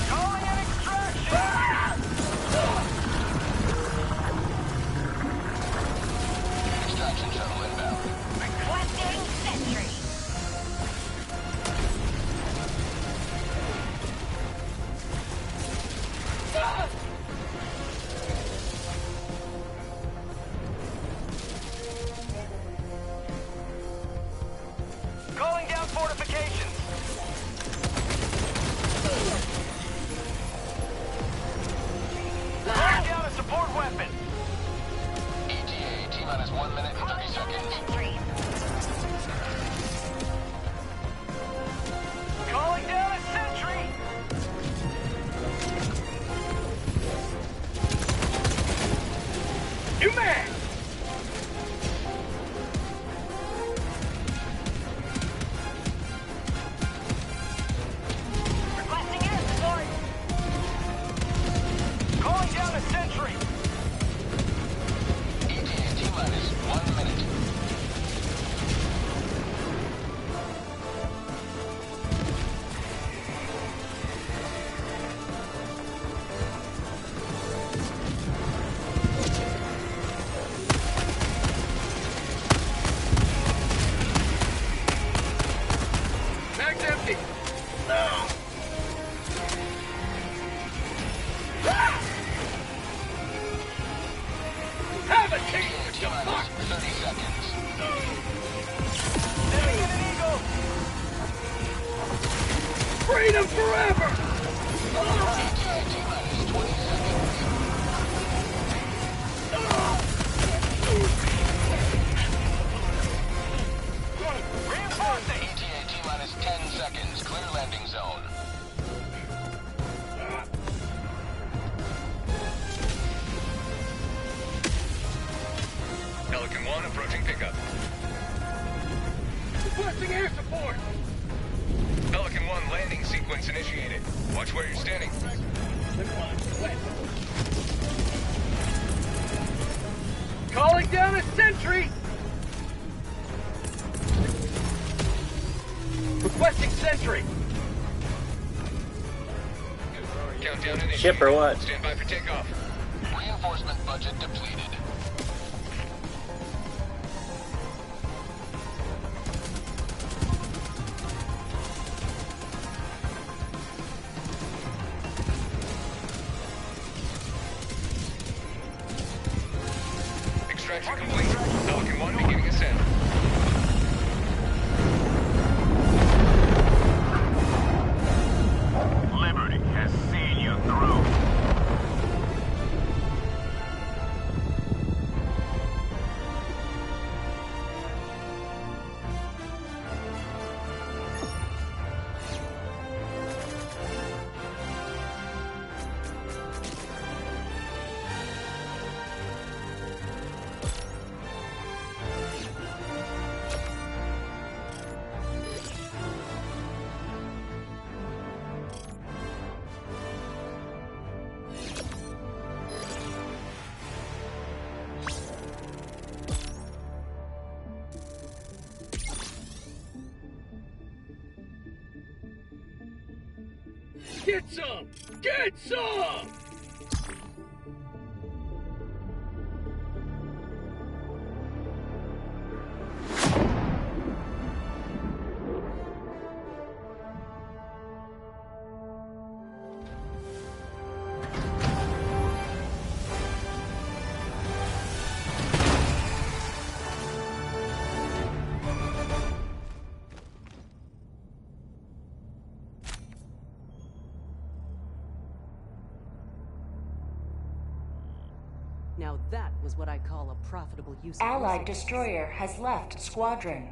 Calling an extraction! Extraction shuttle inbound. Requesting sentry. Calling down fortifications. Calling down a support weapon. ETA, T-minus 1 minute and 30 seconds. Sentry. Calling down a sentry. New man. Requesting air support. Calling down a sentry. ETA, T-minus 1 minute. Mag's empty. Have a seat. ETA, T-minus 30 seconds. Sending in an eagle. Freedom forever. ETA, T-minus 20 seconds. Reinforcing. ETA, T-minus 10 seconds. Clear landing zone. Pelican 1 approaching pickup. Requesting air support. Pelican Advance initiated. Watch where you're standing. Calling down a sentry! Requesting sentry! Countdown initiated. Ship or what? Stand by for takeoff. Reinforcement budget depleted. Extraction complete. Pelican 1 beginning ascent. Liberty has seen you through. Get some! Get some! Now that was what I call a profitable use of Allied resources. destroyer has left squadron.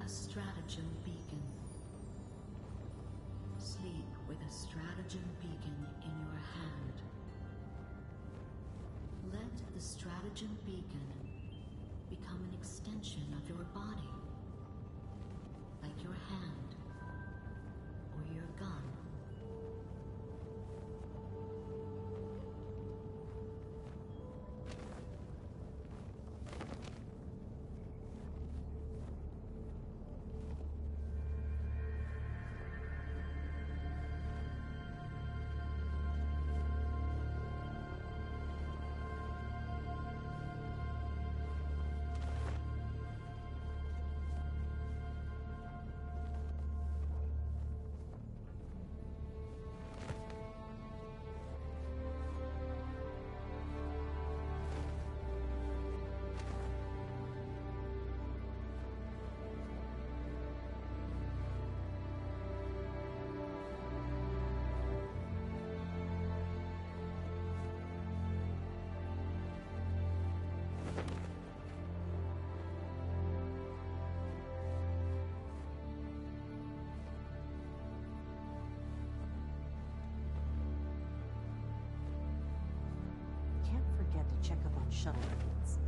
Stratagem beacon. Sleep with a stratagem beacon in your hand. Let the stratagem beacon become an extension of your body, like your hand or your gun. shuttle records.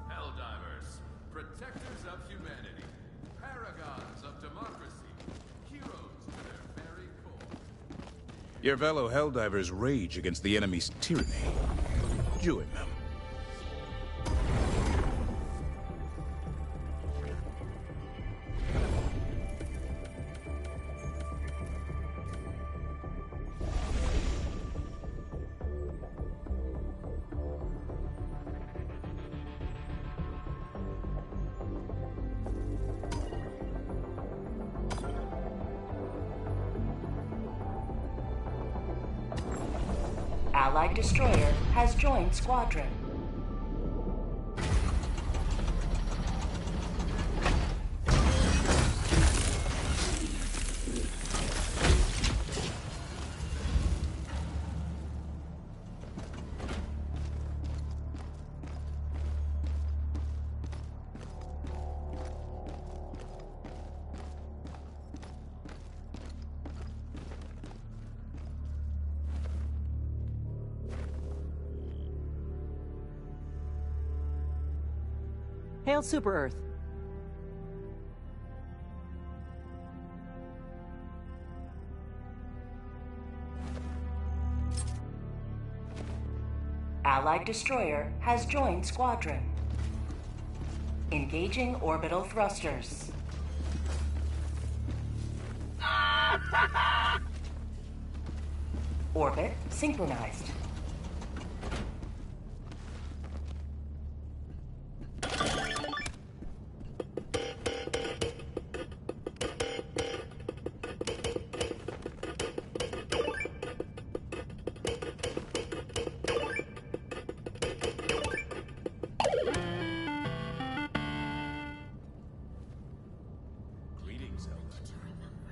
Helldivers, protectors of humanity, paragons of democracy, heroes to their very core. Your fellow Helldivers rage against the enemy's tyranny. Join them. Allied destroyer has joined squadron. Hail Super Earth. Allied destroyer has joined squadron. Engaging orbital thrusters. Orbit synchronized. Greetings, Helldivers.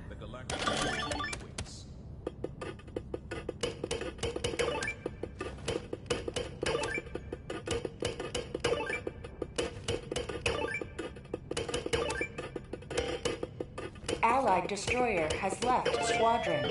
The galactic waits. Allied destroyer has left squadron.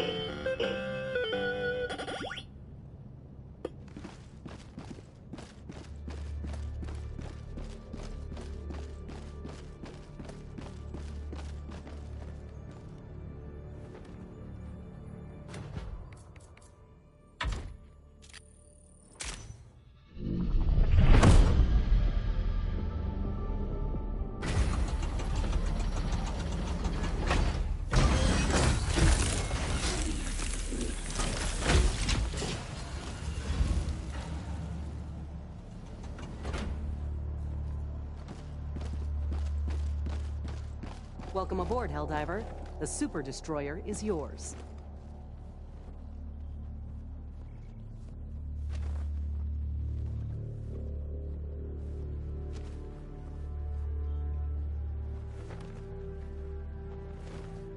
Welcome aboard, Helldiver. The Super Destroyer is yours.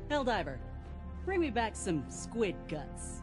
Helldiver, bring me back some squid guts.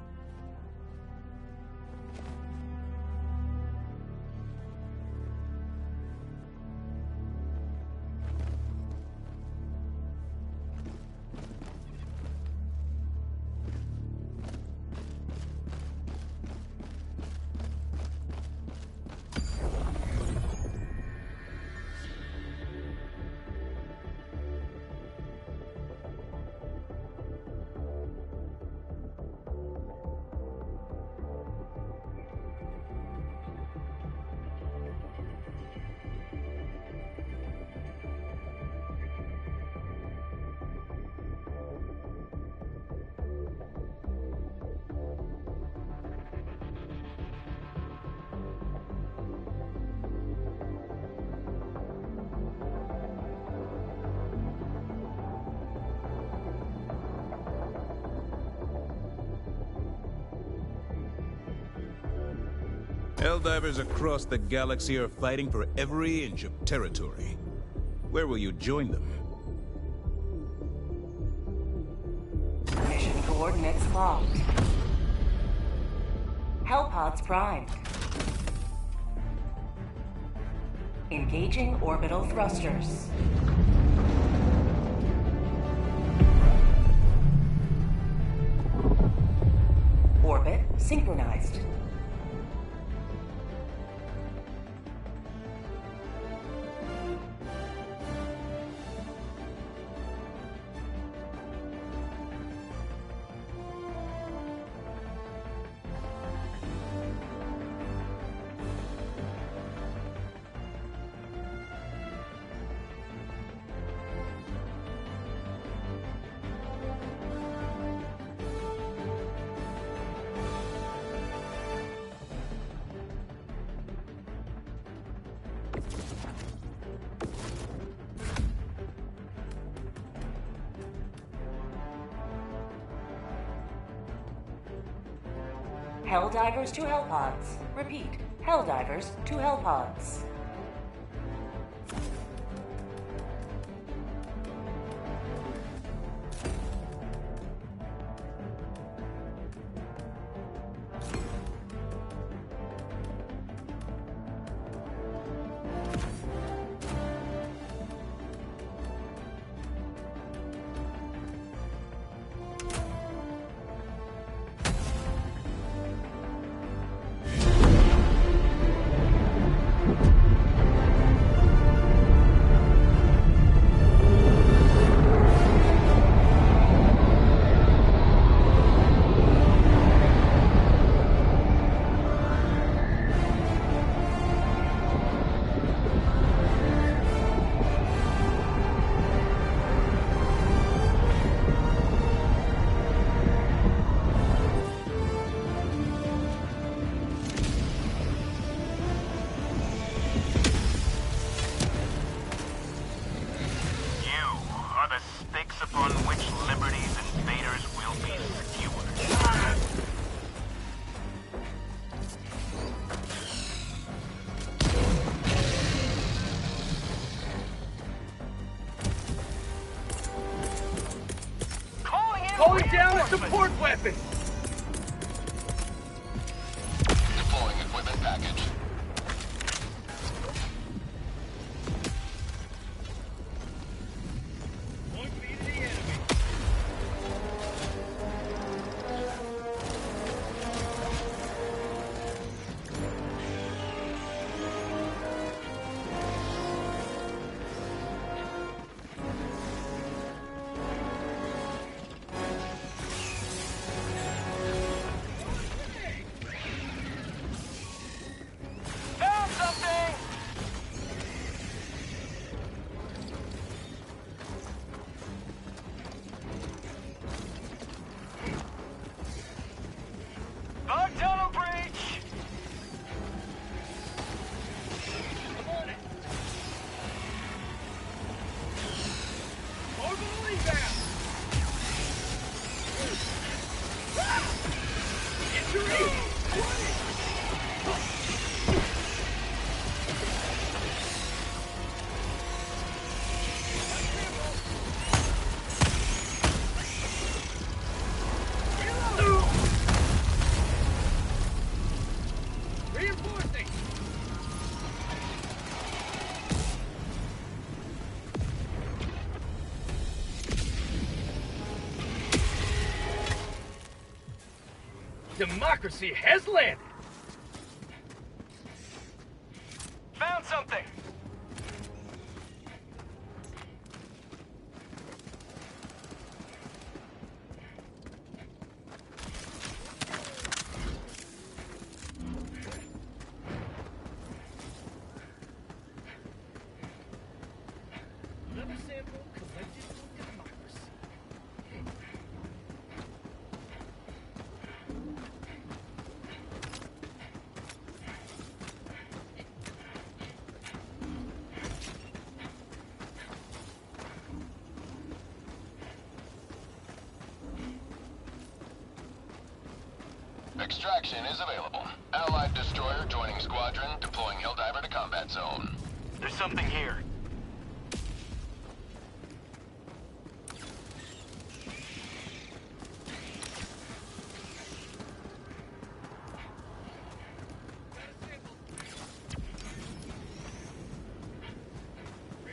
Helldivers across the galaxy are fighting for every inch of territory. Where will you join them? Mission coordinates locked. Hellpods primed. Engaging orbital thrusters. Orbit synchronized. Helldivers to Hellpods. Repeat, Helldivers to Hellpods. Upon which liberties invaders will be skewered. Calling down a support weapon! Deploying equipment package. Democracy has landed! Found something! Another sample collected from democracy. Extraction is available. Allied destroyer joining squadron, deploying Helldiver to combat zone. There's something here.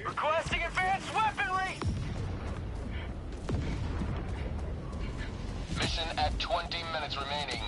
Requesting advanced weaponry! Mission at 20 minutes remaining.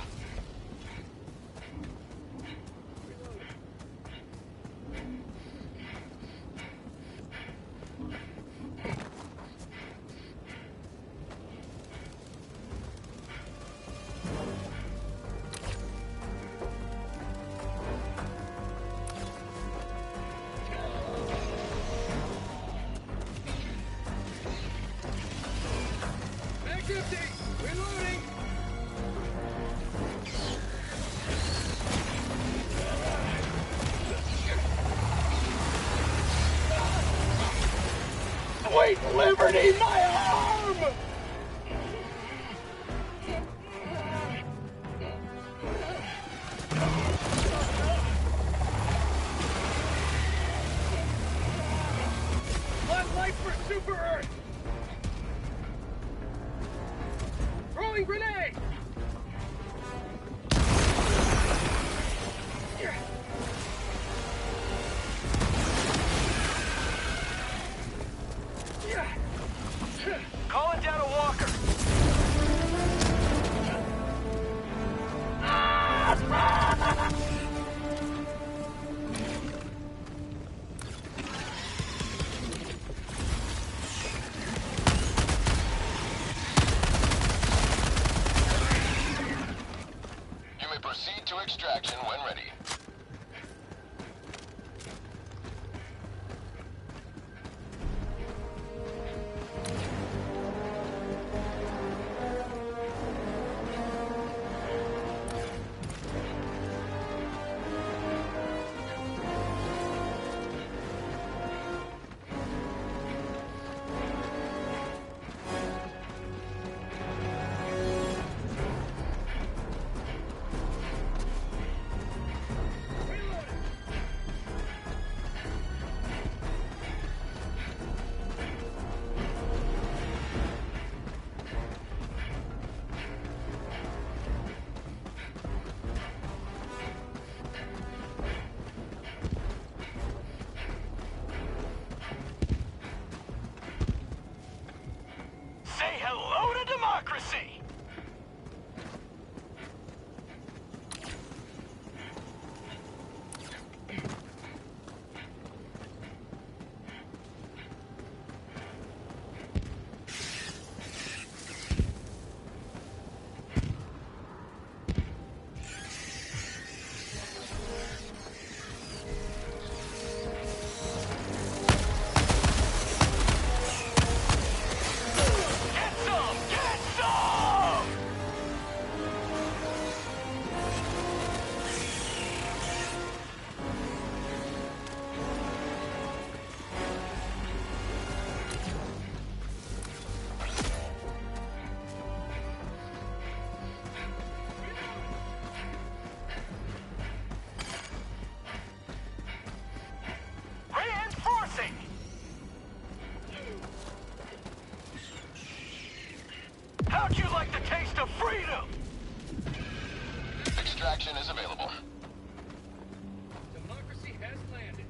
Sweet liberty, my arm! One life for Super Earth! Throwing grenade! Calling down a walker. You may proceed to extraction when ready. Say hello to democracy! Get some! Get some! Reinforcing! How'd you like the taste of freedom? Extraction is available. Democracy has landed.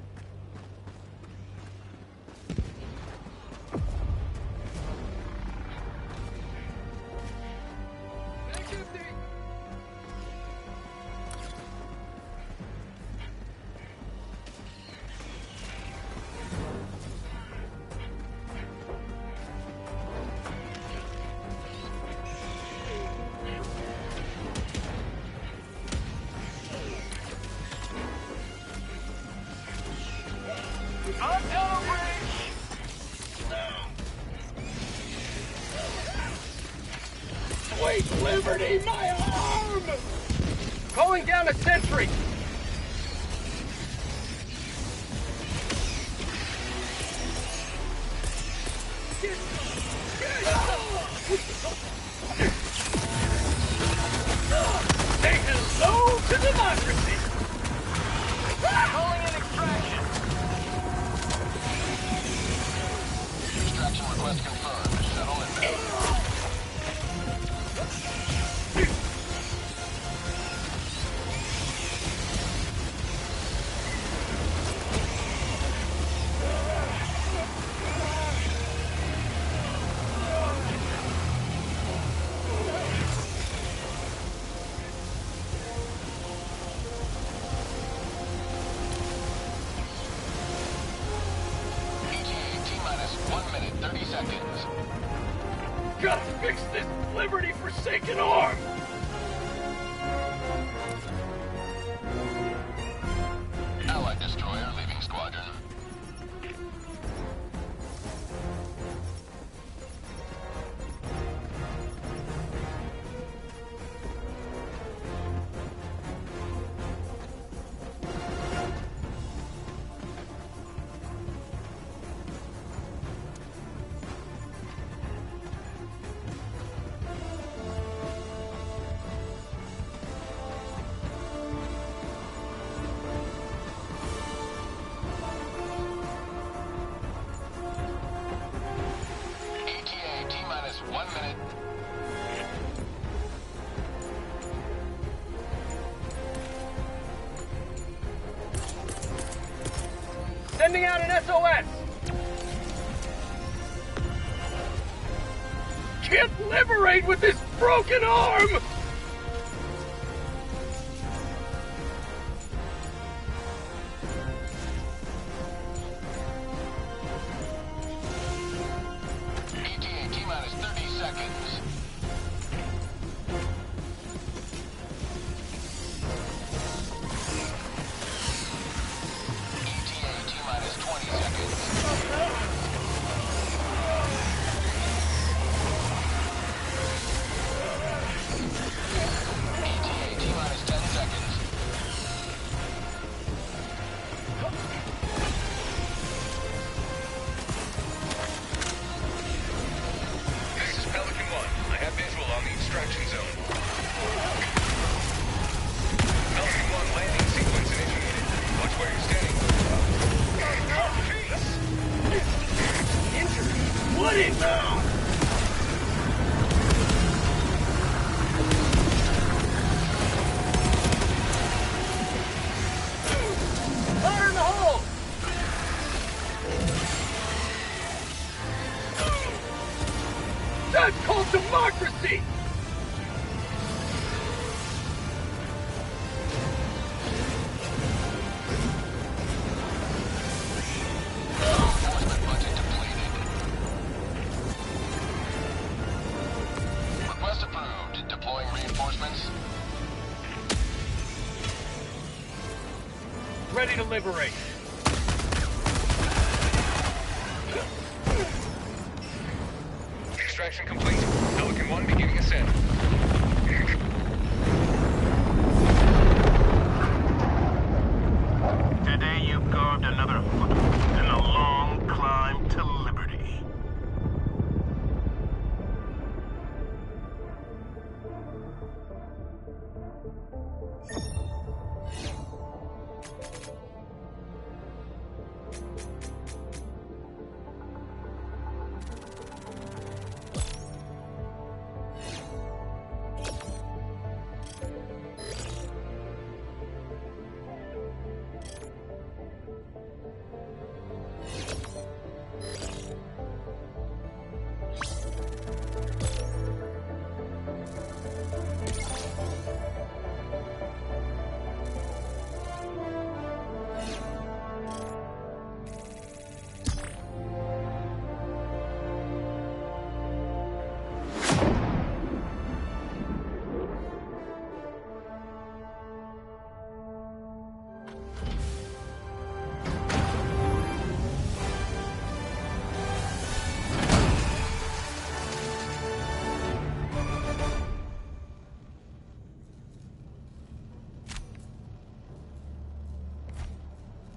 Back empty! Up down bridge! Sweet liberty, my arm! Calling down a sentry! Say hello to democracy! 30 seconds. Gotta fix this Liberty-forsaken arm! Allied destroyer leaving squadron. ETA T-minus 1 minute. Sending out an SOS! Can't liberate with this broken arm! ETA T-minus 30 seconds. ETA T-minus 20 seconds. ETA T-minus 10 seconds. This is Pelican 1. I have visual on the extraction zone. Pelican 1 landing sequence initiated. Watch where you're standing. Injured! What in now? Fire in the hole! That's called democracy! Reinforcement budget depleted. Request approved. Deploying reinforcements. Ready to liberate. Extraction complete. Pelican 1 beginning ascent. Today you carved another foothold in a long climb to liberty.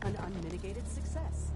An unmitigated success.